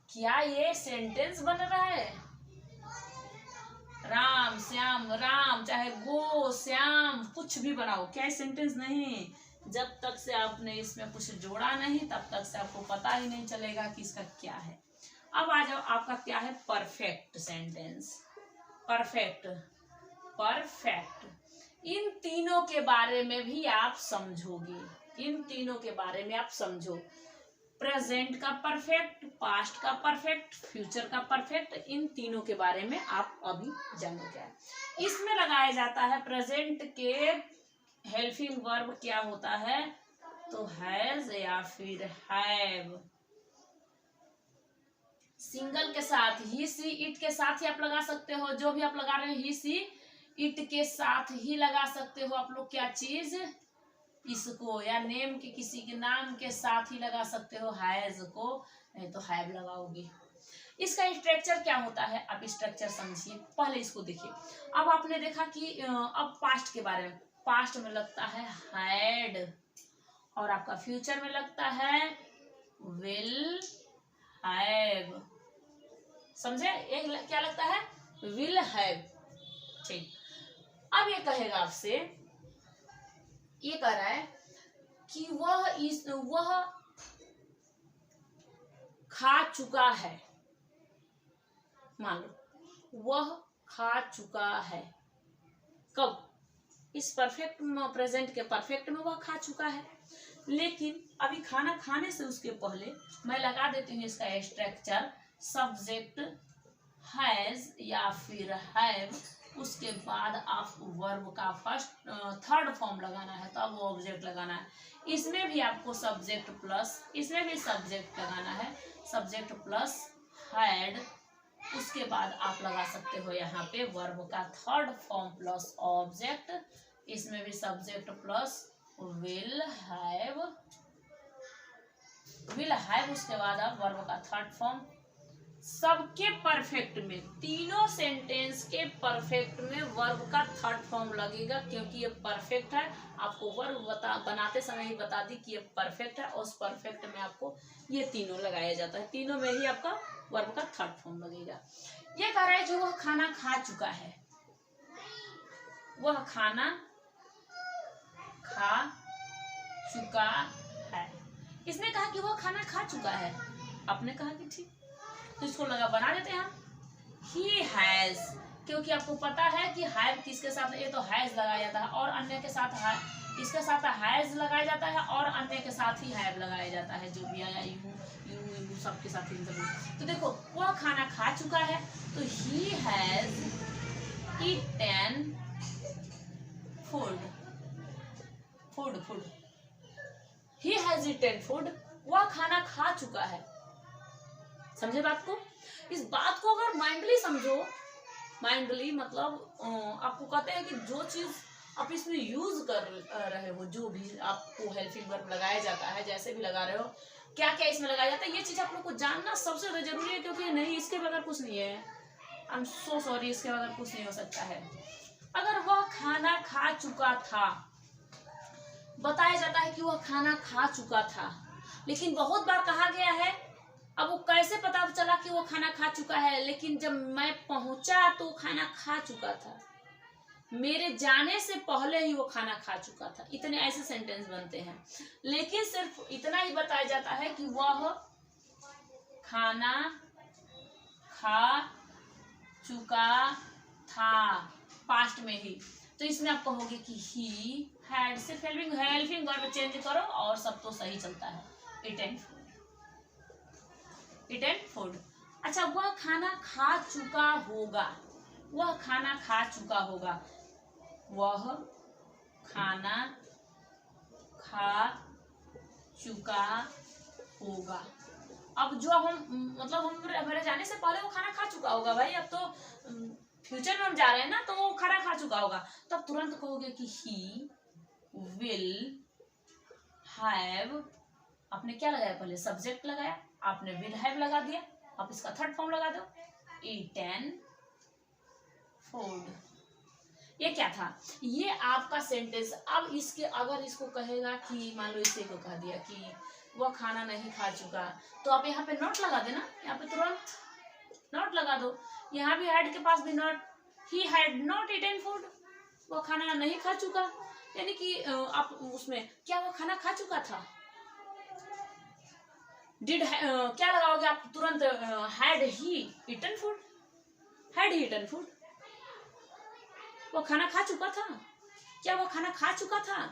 [SPEAKER 1] क्या ये सेंटेंस बन रहा है, राम श्याम, राम चाहे गो श्याम, कुछ भी बनाओ, क्या ये सेंटेंस नहीं। जब तक से आपने इसमें कुछ जोड़ा नहीं, तब तक से आपको पता ही नहीं चलेगा कि इसका क्या है। अब आ जाओ, आपका क्या है, परफेक्ट सेंटेंस। परफेक्ट, परफेक्ट, इन तीनों के बारे में भी आप समझोगे, इन तीनों के बारे में आप समझो। प्रेजेंट का परफेक्ट, पास्ट का परफेक्ट, फ्यूचर का परफेक्ट, इन तीनों के बारे में आप अभी जानोगे। इसमें लगाया जाता है प्रेजेंट के हेल्पिंग वर्ब क्या होता है, तो हैज या फिर हैव। सिंगल के साथ, ही सी इट के साथ ही आप लगा सकते हो, जो भी आप लगा रहे हो ही सी इट के साथ ही लगा सकते हो आप लोग, क्या चीज, इसको, या नेम के किसी के नाम के साथ ही लगा सकते हो हैज को, नहीं तो हैव लगाओगे। इसका स्ट्रक्चर क्या होता है, आप स्ट्रक्चर समझिए, पहले इसको देखिए। अब आपने देखा कि अब पास्ट के बारे में, पास्ट में लगता है हैड, और आपका फ्यूचर में लगता है विल हैव, समझे, एक क्या लगता है, विल हैव। ठीक, अब ये कहेगा आपसे, ये कह रहा है कि वह खा चुका है, मान लो वह खा चुका है, कब, इस परफेक्ट प्रेजेंट के परफेक्ट में वह खा चुका है। लेकिन अभी खाना खाने से उसके पहले मैं लगा देती हूँ इसका स्ट्रक्चर, सब्जेक्ट हैज या फिर हैव, उसके बाद आप वर्ब का फर्स्ट थर्ड फॉर्म लगाना है, तो अब ऑब्जेक्ट लगाना है। इसमें भी आपको सब्जेक्ट प्लस, इसमें भी सब्जेक्ट लगाना है, सब्जेक्ट प्लस हैड, उसके बाद आप लगा सकते हो यहाँ पे वर्ब का थर्ड फॉर्म प्लस ऑब्जेक्ट, इसमें भी subject plus will have, will have, उसके बाद आप वर्ब का थर्ड फॉर्म। सबके परफेक्ट में, तीनों सेंटेंस के परफेक्ट में वर्ब का थर्ड फॉर्म लगेगा, क्योंकि ये परफेक्ट है। आपको वर्ब बनाते समय ही बता दी कि ये परफेक्ट है, और उस परफेक्ट में आपको ये तीनों लगाया जाता है, तीनों में ही आपका वर्ब का थर्ड फॉर्म लगेगा। ये कह रहा है जो वह खाना खा चुका है, वह खाना खा चुका है। किसने कहा कि वह खाना खा चुका है? आपने कहा कि ठीक, तो इसको लगा बना देते हैं हम he has, क्योंकि आपको पता है कि have किसके साथ, ये तो has लगाया जाता है और अन्य के साथ इसके साथ has लगाया जाता है और अन्य के साथ ही have लगाया जाता है, जो भी आया यू सबके साथ ही। तो देखो वह खाना खा चुका है, तो he has eaten food, he has eaten food, वह खाना खा चुका है। समझे बात को? इस बात को अगर माइंडली समझो, माइंडली मतलब आपको कहते हैं कि जो चीज आप इसमें यूज कर रहे हो, जो भी आपको हेल्पिंग वर्ब लगाया जाता है, जैसे भी लगा रहे हो, क्या क्या इसमें लगाया जाता है, ये चीज आप लोग को जानना सबसे ज्यादा जरूरी है, क्योंकि नहीं इसके बगैर कुछ नहीं है। आई एम सो सॉरी, इसके बगैर कुछ नहीं हो सकता है। अगर वह खाना खा चुका था, बताया जाता है कि वह खाना खा चुका था, लेकिन बहुत बार कहा गया है, अब वो कैसे पता चला कि वो खाना खा चुका है? लेकिन जब मैं पहुंचा तो खाना खा चुका था, मेरे जाने से पहले ही वो खाना खा चुका था। इतने ऐसे सेंटेंस बनते हैं, लेकिन सिर्फ इतना ही बताया जाता है कि वह खाना खा चुका था, पास्ट में ही। तो इसमें आप कहोगे कि ही हैड, सिर्फ हेल्पिंग वर्ब चेंज करो और सब तो सही चलता है। eaten food। अच्छा, वह खाना खा चुका होगा, वह खाना खा चुका होगा, वह खाना खा चुका होगा। अब जो हम मतलब हम मेरे जाने से पहले वो खाना खा चुका होगा भाई, अब तो फ्यूचर में हम जा रहे हैं ना, तो वो खाना खा चुका होगा। तब तुरंत कहोगे कि he will have, आपने क्या लगाया पहले? सब्जेक्ट लगाया, आपने will have लगा दिया, आप इसका थर्ड फॉर्म लगा दो, eaten food। ये क्या था? ये आपका सेंटेंस। अब इसके अगर इसको कहेगा कि मान लो इसे को कह दिया कि वह खाना नहीं खा चुका, तो आप यहाँ पे नॉट लगा देना, यहाँ पे तुरंत नॉट लगा दो। यहाँ भी हैड के पास भी not, he had not eaten food, वह खाना नहीं खा चुका, यानी कि आप उसमें क्या वह खाना खा चुका था? डिड क्या लगाओगे आप तुरंत? Had he eaten food, had he eaten food, वो खाना खा चुका था, क्या वो खाना खा चुका था?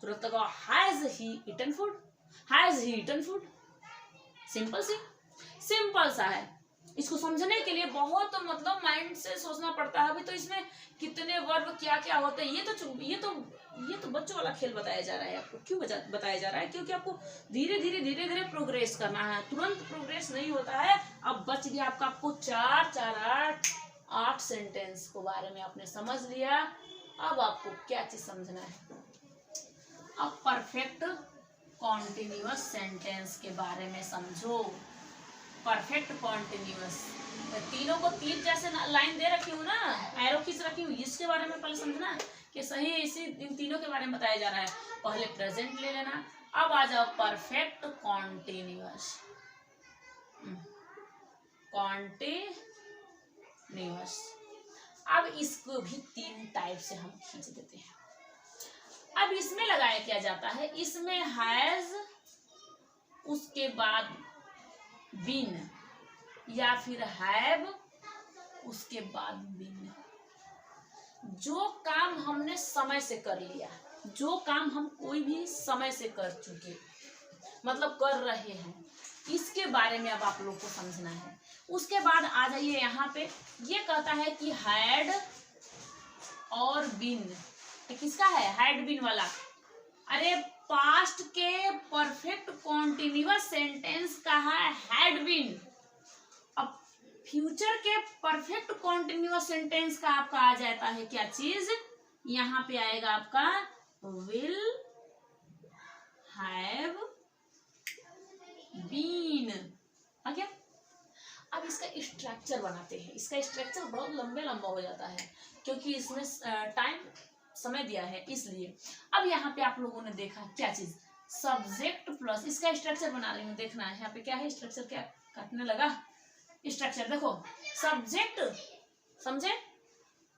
[SPEAKER 1] तुरंत लगाओ has he eaten food, has he eaten food. Simple सा है। इसको समझने के लिए बहुत मतलब माइंड से सोचना पड़ता है। अभी तो इसमें कितने वर्ब क्या क्या होते हैं, ये तो बच्चों वाला खेल बताया जा रहा है आपको। क्यों बताया जा रहा है? क्योंकि आपको धीरे धीरे प्रोग्रेस करना है, तुरंत प्रोग्रेस नहीं होता है। अब बच गया आपको 8 सेंटेंस को बारे में आपने समझ लिया। अब आपको क्या चीज समझना है? अब परफेक्ट कॉन्टिन्यूअस सेंटेंस के बारे में समझो। परफेक्ट कॉन्टिन्यूअस, तीनों को 3 जैसे लाइन दे रखी हूँ ना, एरो खींच रखी हूँ, इसके बारे में पहले समझना कि सही इसी इन तीनों के बारे में बताया जा रहा है। पहले प्रेजेंट ले लेना। अब आ जाओ परफेक्ट कॉन्टिन्यूअस। अब इसको भी 3 टाइप से हम खींच देते हैं। अब इसमें लगाया क्या जाता है? इसमें हैज, उसके बाद बीन, या फिर हैव, उसके बाद बीन। जो काम हमने समय से कर लिया, जो काम हम कोई भी समय से कर चुके, मतलब कर रहे हैं, इसके बारे में अब आप लोग को समझना है। उसके बाद आ जाइए यहाँ पे, ये कहता है कि हैड और बीन, किसका है? हैड बीन वाला। अरे पास्ट के परफेक्ट कॉन्टिन्यूअस सेंटेंस का है हैड बीन। अब फ्यूचर के परफेक्ट कॉन्टिन्यूअस सेंटेंस का आपका आ जाता है क्या चीज? यहाँ पे आएगा आपका विल हैव बीन। आ गया? अब इसका स्ट्रक्चर बनाते हैं। इसका स्ट्रक्चर बहुत लंबा हो जाता है, क्योंकि इसमें टाइम समय दिया है, इसलिए। अब यहाँ पे आप लोगों ने देखा क्या चीज? सब्जेक्ट प्लस, इसका स्ट्रक्चर बना रही हूँ, देखना है यहाँ पे क्या है स्ट्रक्चर। क्या काटने लगा? स्ट्रक्चर देखो, सब्जेक्ट, समझे?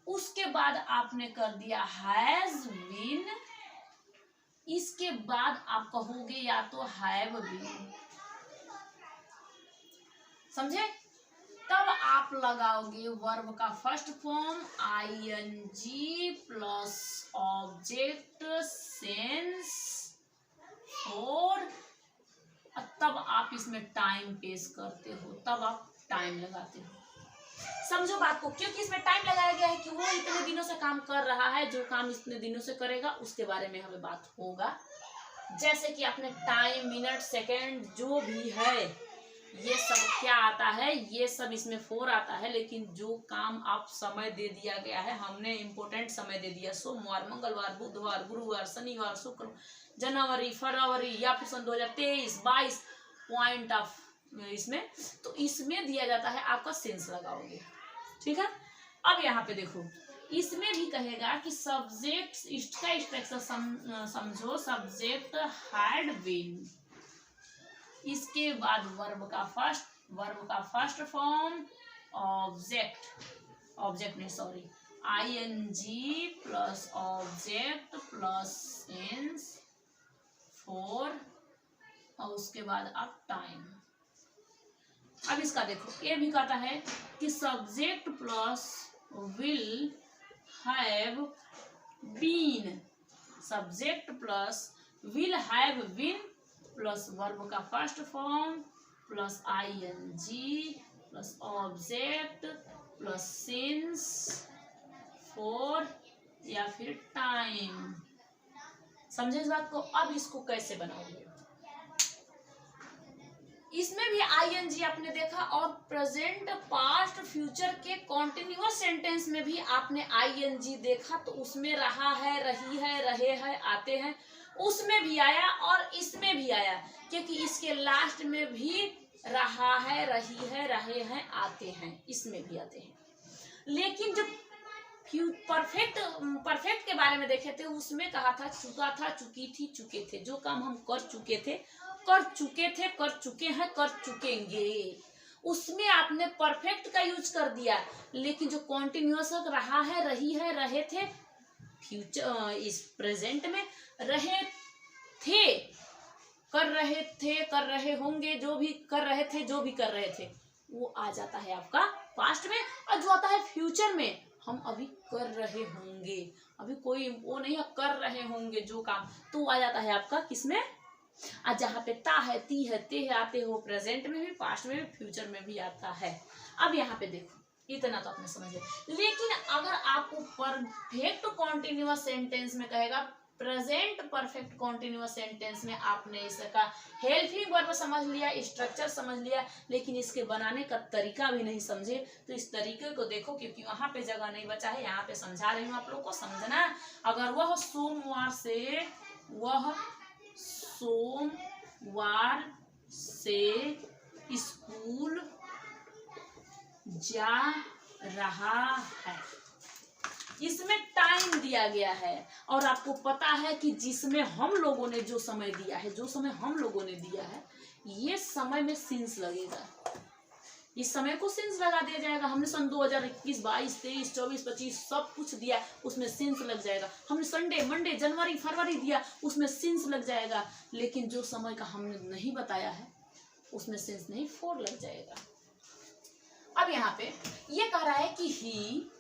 [SPEAKER 1] उसके बाद आपने कर दिया हैज बीन इसके बाद आप कहोगे या तो हैव बीन, समझे? तब आप लगाओगे वर्ब का first form ing plus object sense और तब आप इसमें टाइम पेश करते हो, तब आप टाइम लगाते हो। समझो बात को, क्योंकि इसमें टाइम लगाया गया है कि वो इतने दिनों से काम कर रहा है, जो काम इतने दिनों से करेगा उसके बारे में हमें बात होगा। जैसे कि आपने टाइम, मिनट, सेकेंड जो भी है ये सब क्या आता है, ये सब इसमें 4 आता है, लेकिन जो काम आप समय दे दिया गया है, हमने इम्पोर्टेंट समय दे दिया, सोमवार, मंगलवार, बुधवार, गुरुवार, शनिवार, शुक्र, जनवरी, फरवरी या फिर सन 2023-22 पॉइंट ऑफ इसमें, तो इसमें दिया जाता है आपका सेंस लगाओगे, ठीक है। अब यहाँ पे देखो, इसमें भी कहेगा कि सब्जेक्ट, इसका स्ट्रक्चर समझो, सब्जेक्ट हैड बीन, इसके बाद वर्ब का फर्स्ट फॉर्म ऑब्जेक्ट नहीं sorry ing plus object plus sense 4 और उसके बाद अब टाइम। अब इसका देखो, ये भी कहता है कि subject plus will have been, subject plus will have been plus verb का first form plus ing plus object plus since 4 या फिर टाइम। समझे इस बात को? अब इसको कैसे बनाओगे? इसमें भी ing आपने देखा और प्रेजेंट, पास्ट, फ्यूचर के कॉन्टिन्यूअस सेंटेंस में भी आपने ing देखा, तो उसमें रहा है, रही है, रहे हैं, आते हैं, उसमें भी आया और इसमें भी आया, क्योंकि इसके लास्ट में भी रहा है, रही है, रहे हैं, आते हैं, इसमें भी आते हैं। लेकिन जब परफेक्ट के बारे में देखे थे, उसमें कहा था चुका था, चुकी थी, चुके थे, जो काम हम कर चुके थे, कर चुके थे, कर चुके हैं, कर चुकेंगे, उसमें आपने परफेक्ट का यूज कर दिया। लेकिन जो कॉन्टिन्यूअस रहा है, रही है, रहे थे, फ्यूचर इस प्रेजेंट में रहे थे, कर रहे थे, कर रहे होंगे, जो भी कर रहे थे, जो भी कर रहे थे, वो आ जाता है आपका पास्ट में। और जो आता है फ्यूचर में, हम अभी कर रहे होंगे, अभी कोई वो नहीं है, कर रहे होंगे जो काम, तो आ जाता है आपका किसमें? आज जहाँ पे ता है, ती है, ते है, आते हो प्रेजेंट में भी, पास्ट में भी, फ्यूचर में भी आता है। अब यहाँ पे देखो, इतना तो आपने समझ लिया। लेकिन अगर आपको परफेक्ट कॉन्टिन्यूअस सेंटेंस में कहेगा, प्रेजेंट परफेक्ट कॉन्टिन्यूअस सेंटेंस में आपने इसका हेल्पिंग वर्ब समझ लिया, स्ट्रक्चर समझ लिया, लेकिन इसके बनाने का तरीका भी नहीं समझे, तो इस तरीके को देखो, क्योंकि वहां पे जगह नहीं बचा है, यहाँ पे समझा रही हूँ आप लोग को समझना। अगर वह सोमवार से स्कूल जा रहा है, इसमें टाइम दिया गया है और आपको पता है कि जिसमें हम लोगों ने जो समय दिया है, जो समय हम लोगों ने दिया है, ये समय में सिंस लगेगा, इस समय को सिंस लगा दिया जाएगा। हमने सन 2021, 22, 23, 24, 25 सब कुछ दिया, उसमें सिंस लग जाएगा। हमने संडे, मंडे, जनवरी, फरवरी दिया, उसमें सिंस लग जाएगा। लेकिन जो समय का हमने नहीं बताया है, उसमें सिंस नहीं, 4 लग जाएगा। अब यहाँ पे ये कह रहा है कि ही,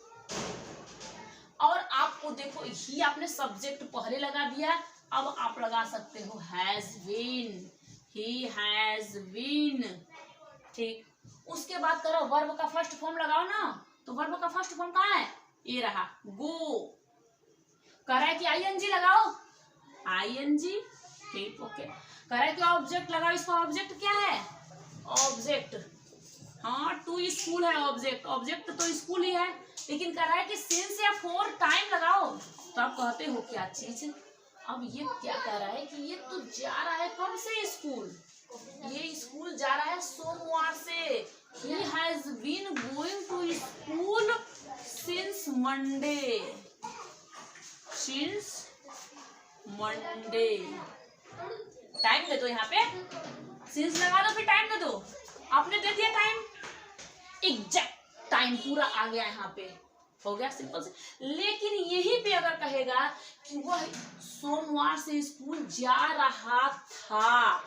[SPEAKER 1] और आपको देखो, ही आपने सब्जेक्ट पहले लगा दिया, अब आप लगा सकते हो has been, he has been, ठीक। उसके बाद करो वर्ब का फर्स्ट फॉर्म लगाओ ना, तो वर्ब का फर्स्ट फॉर्म कहाँ है? ये रहा, गो। कह रहा है कि ing लगाओ, ing, ठीक, ओके। कह रहा है कि ऑब्जेक्ट लगाओ, इसका ऑब्जेक्ट क्या है? ऑब्जेक्ट, हाँ, टू स्कूल है ऑब्जेक्ट, ऑब्जेक्ट तो स्कूल ही है। लेकिन कह रहा है कि सिंस या 4 टाइम लगाओ, तो आप कहते हो क्या चीज? अब ये क्या कह रहा है कि ये तो जा रहा है कब से स्कूल? ये स्कूल जा रहा है सोमवार से। He has been going to school since Monday. Since Monday. Time दे दो, यहाँ पे सिंस लगा दो, फिर टाइम दे दो। आपने दे दिया टाइम, एग्जैक्ट टाइम पूरा आ गया, यहाँ पे हो गया, सिंपल से। लेकिन यही पे अगर कहेगा कि वह सोमवार से स्कूल जा रहा था।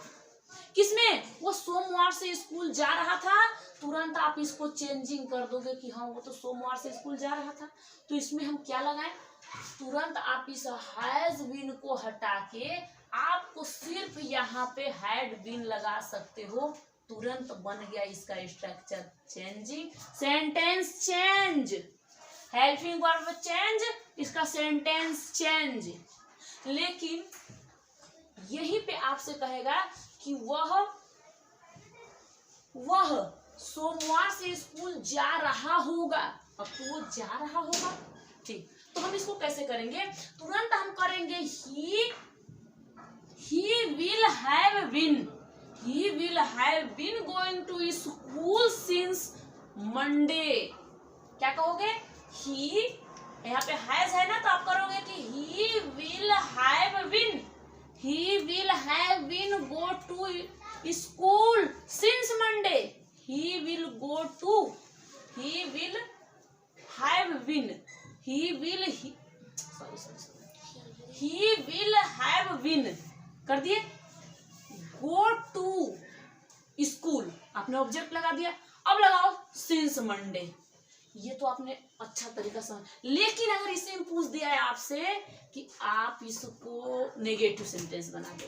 [SPEAKER 1] किसमें? वो सोमवार से स्कूल जा रहा था। तुरंत आप इसको चेंजिंग कर दोगे कि हाँ वो तो सोमवार से स्कूल जा रहा था, तो इसमें हम क्या लगाएं? तुरंत आप इस हैज बीन को हटा के आपको सिर्फ यहाँ पे हैड बीन लगा सकते हो। तुरंत बन गया इसका structure. Changing, sentence change, helping verb change, इसका सेंटेंस चेंज। लेकिन यहीं पे आपसे कहेगा कि वह सोमवार से स्कूल जा रहा होगा। अब तो वो जा रहा होगा, ठीक। तो हम इसको कैसे करेंगे? तुरंत हम करेंगे he will have been going to school since Monday। क्या कहोगे? he, यहाँ पे has है ना, तो आप करोगे कि he will have been go to school since Monday। he will have been कर दिए। go to स्कूल आपने ऑब्जेक्ट लगा दिया। अब लगाओ सिंस मंडे। ये तो आपने अच्छा तरीका समझ। लेकिन अगर इसे पूछ दिया है आपसे कि आप इसको नेगेटिव सेंटेंस बना दो,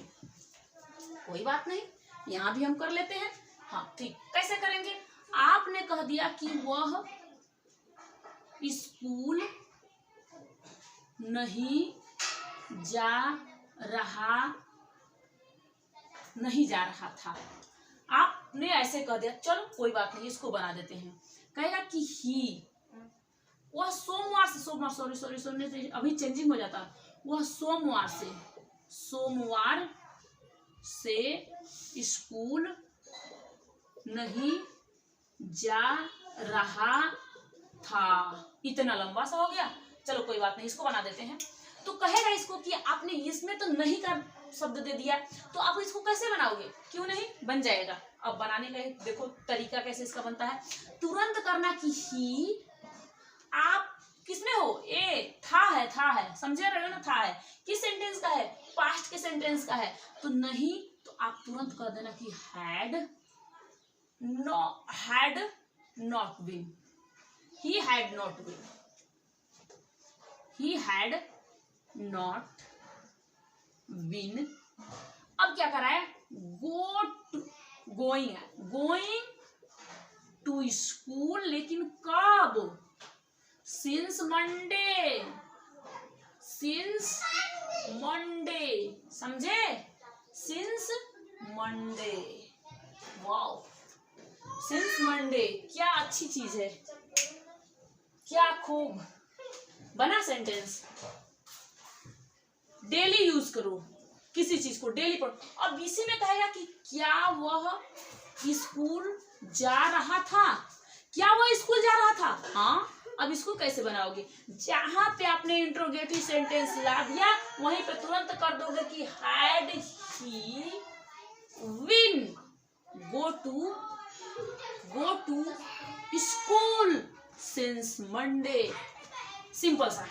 [SPEAKER 1] कोई बात नहीं, यहां भी हम कर लेते हैं। हाँ ठीक, कैसे करेंगे? आपने कह दिया कि वह स्कूल नहीं जा रहा था। आपने ऐसे कह दिया, चलो कोई बात नहीं, इसको बना देते हैं। कहेगा कि वह सोमवार से अभी चेंजिंग हो जाता। वह सोमवार से स्कूल नहीं जा रहा था। इतना लंबा सा हो गया, चलो कोई बात नहीं, इसको बना देते हैं। तो कहेगा इसको कि आपने इसमें तो नहीं का शब्द दे दिया, तो आप इसको कैसे बनाओगे? क्यों नहीं बन जाएगा। अब बनाने का देखो तरीका कैसे इसका बनता है। तुरंत करना कि ही, आप किसमें हो? था है, समझे रहे हो ना? था है किस सेंटेंस का है? पास्ट के सेंटेंस का है। तो नहीं, तो आप तुरंत कर देना कि had not been. He had not been. अब क्या करा है? गोइंग टू स्कूल, लेकिन कब? सिंस मंडे, समझे? Since Monday. Wow, since Monday, क्या अच्छी चीज है, क्या खूब बना सेंटेंस। डेली यूज करो किसी चीज को, डेली पढ़ो। अब इसी में कहेगा कि क्या वह स्कूल जा रहा था? क्या वह स्कूल जा रहा था? हाँ। अब इसको कैसे बनाओगे? जहां पे आपने इंट्रोगेटिव सेंटेंस ला दिया वहीं पे तुरंत कर दोगे कि had he been go to school since Monday. Simple सा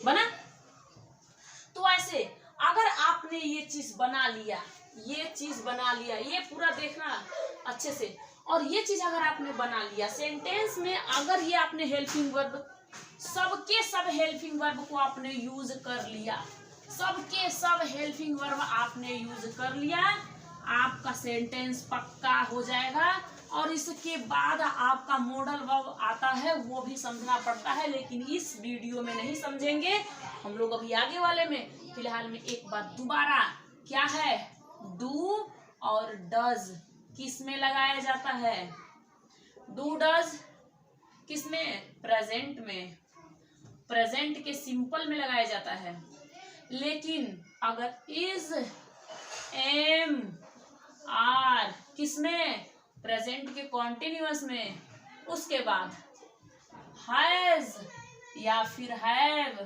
[SPEAKER 1] बना। तो ऐसे अगर आपने ये चीज बना लिया, ये पूरा देखना अच्छे से। और ये चीज अगर आपने बना लिया सेंटेंस में, अगर ये आपने हेल्पिंग वर्ब, सबके सब हेल्पिंग वर्ब को आपने यूज कर लिया, सबके सब हेल्पिंग वर्ब आपने यूज कर लिया, आपका सेंटेंस पक्का हो जाएगा। और इसके बाद आपका मॉडल वर्ब आता है, वो भी समझना पड़ता है, लेकिन इस वीडियो में नहीं समझेंगे हम लोग अभी आगे वाले में। फिलहाल में एक बार दोबारा, क्या है? डू और डज किस में लगाया जाता है? डू डज किस में? प्रेजेंट में, प्रेजेंट के सिंपल में लगाया जाता है। लेकिन अगर इज, एम, आर किस में? प्रेजेंट के कॉन्टिन्यूअस में। उसके बाद हैज या फिर हैव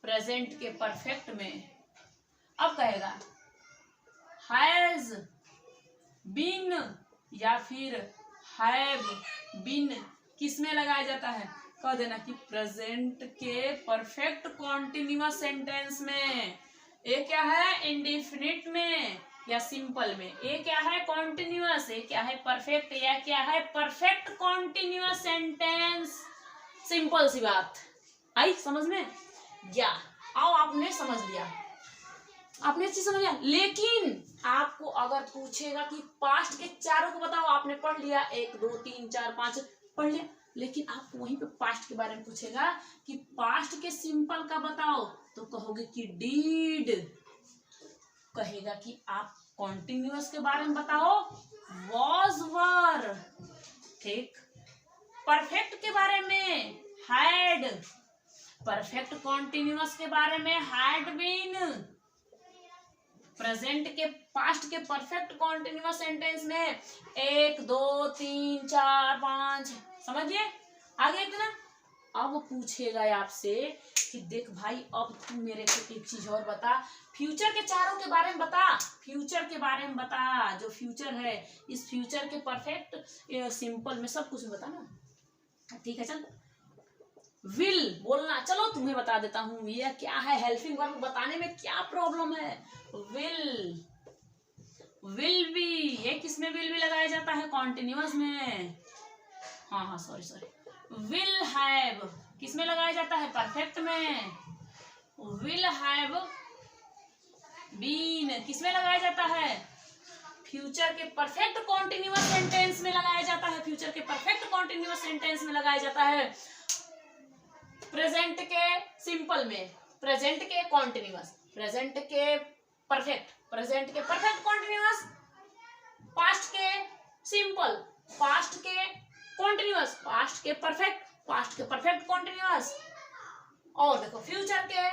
[SPEAKER 1] प्रेजेंट के परफेक्ट में। अब कहेगा हैज बीन या फिर हैव बीन किस में लगाया जाता है? कह देना कि प्रेजेंट के परफेक्ट कॉन्टिन्यूअस सेंटेंस में ये क्या है, इंडेफिनिट में या सिंपल में, ये क्या है कॉन्टिन्यूअस, ये क्या है परफेक्ट, या क्या है परफेक्ट कॉन्टिन्यूअस सेंटेंस। सिंपल सी बात आई समझ में? या आओ आपने समझ लिया, आपने अच्छी समझ लिया। लेकिन आपको अगर पूछेगा कि पास्ट के चारों को बताओ, आपने पढ़ लिया 1 2 3 4 5 पढ़ लिया, लेकिन आपको वहीं पे पास्ट के बारे में पूछेगा कि पास्ट के सिंपल का बताओ, तो कहोगे कि डिड। कहेगा कि आप कॉन्टिन्यूअस के बारे में बताओ, वॉज वर। ठीक, परफेक्ट के बारे में हैड, परफेक्ट कॉन्टिन्यूअस के बारे में हैड बीन, प्रेजेंट के पास्ट के परफेक्ट कॉन्टिन्यूअस सेंटेंस में 1 2 3 4 5। समझिए आगे ना। अब पूछेगा आपसे कि देख भाई अब तू मेरे को एक चीज और बता, फ्यूचर के चारों के बारे में बता, फ्यूचर के बारे में बता, जो फ्यूचर है इस फ्यूचर के परफेक्ट सिंपल में सब कुछ बता ना। ठीक है चल, विल बोलना, चलो तुम्हें बता देता हूं ये क्या है, हेल्पिंग वर्ब बताने में क्या प्रॉब्लम है। विल, विल बी, ये किसमें विल भी लगाया जाता है, कॉन्टिन्यूअस में। हाँ सॉरी, विल हैव किसमें लगाया जाता है, परफेक्ट में। विल हैव बीन किसमें लगाया जाता है, फ्यूचर के परफेक्ट कॉन्टिन्यूअस सेंटेंस में लगाया जाता है, फ्यूचर के परफेक्ट कॉन्टिन्यूअस सेंटेंस में लगाया जाता है। प्रेजेंट के सिंपल में, प्रेजेंट के कॉन्टिन्यूअस, प्रेजेंट के परफेक्ट, प्रेजेंट के परफेक्ट कॉन्टिन्यूअस, पास्ट के सिंपल, पास्ट के कॉन्टिन्यूअस, पास्ट के परफेक्ट, पास्ट के परफेक्ट कॉन्टिन्यूअस। और देखो फ्यूचर के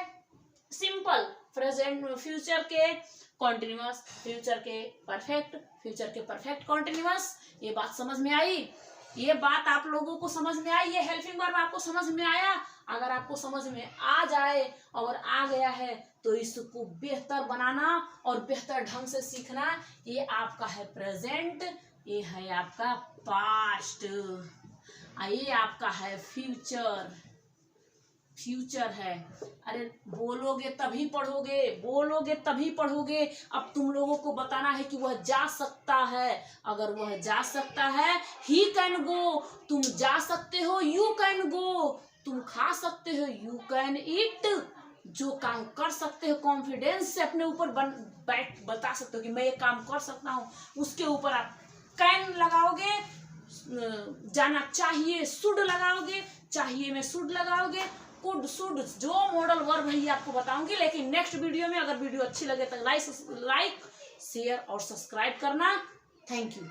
[SPEAKER 1] सिंपल, प्रेजेंट, फ्यूचर के कॉन्टिन्यूअस, फ्यूचर के परफेक्ट, फ्यूचर के परफेक्ट कॉन्टिन्यूअस। ये बात समझ में आई? ये बात आप लोगों को समझ में आई? ये हेल्पिंग वर्ब आपको समझ में आया? अगर आपको समझ में आ जाए और आ गया है तो इसको बेहतर बनाना और बेहतर ढंग से सीखना। ये आपका है प्रेजेंट, ये है आपका पास्ट, ये आपका है फ्यूचर, फ्यूचर है। अरे बोलोगे तभी पढ़ोगे, बोलोगे तभी पढ़ोगे। अब तुम लोगों को बताना है कि वह जा सकता है, अगर वह जा सकता है ही कैन गो, तुम जा सकते हो यू कैन गो, तुम खा सकते हो यू कैन ईट, जो काम कर सकते हो कॉन्फिडेंस से अपने ऊपर बता सकते हो कि मैं ये काम कर सकता हूँ, उसके ऊपर आप कैन लगाओगे, जाना चाहिए शुड लगाओगे, चाहिए में शुड लगाओगे, कुड शुड जो मॉडल वर्ब है ये आपको बताऊंगी। लेकिन नेक्स्ट वीडियो में, अगर वीडियो अच्छी लगे तो लाइक शेयर और सब्सक्राइब करना। Thank you.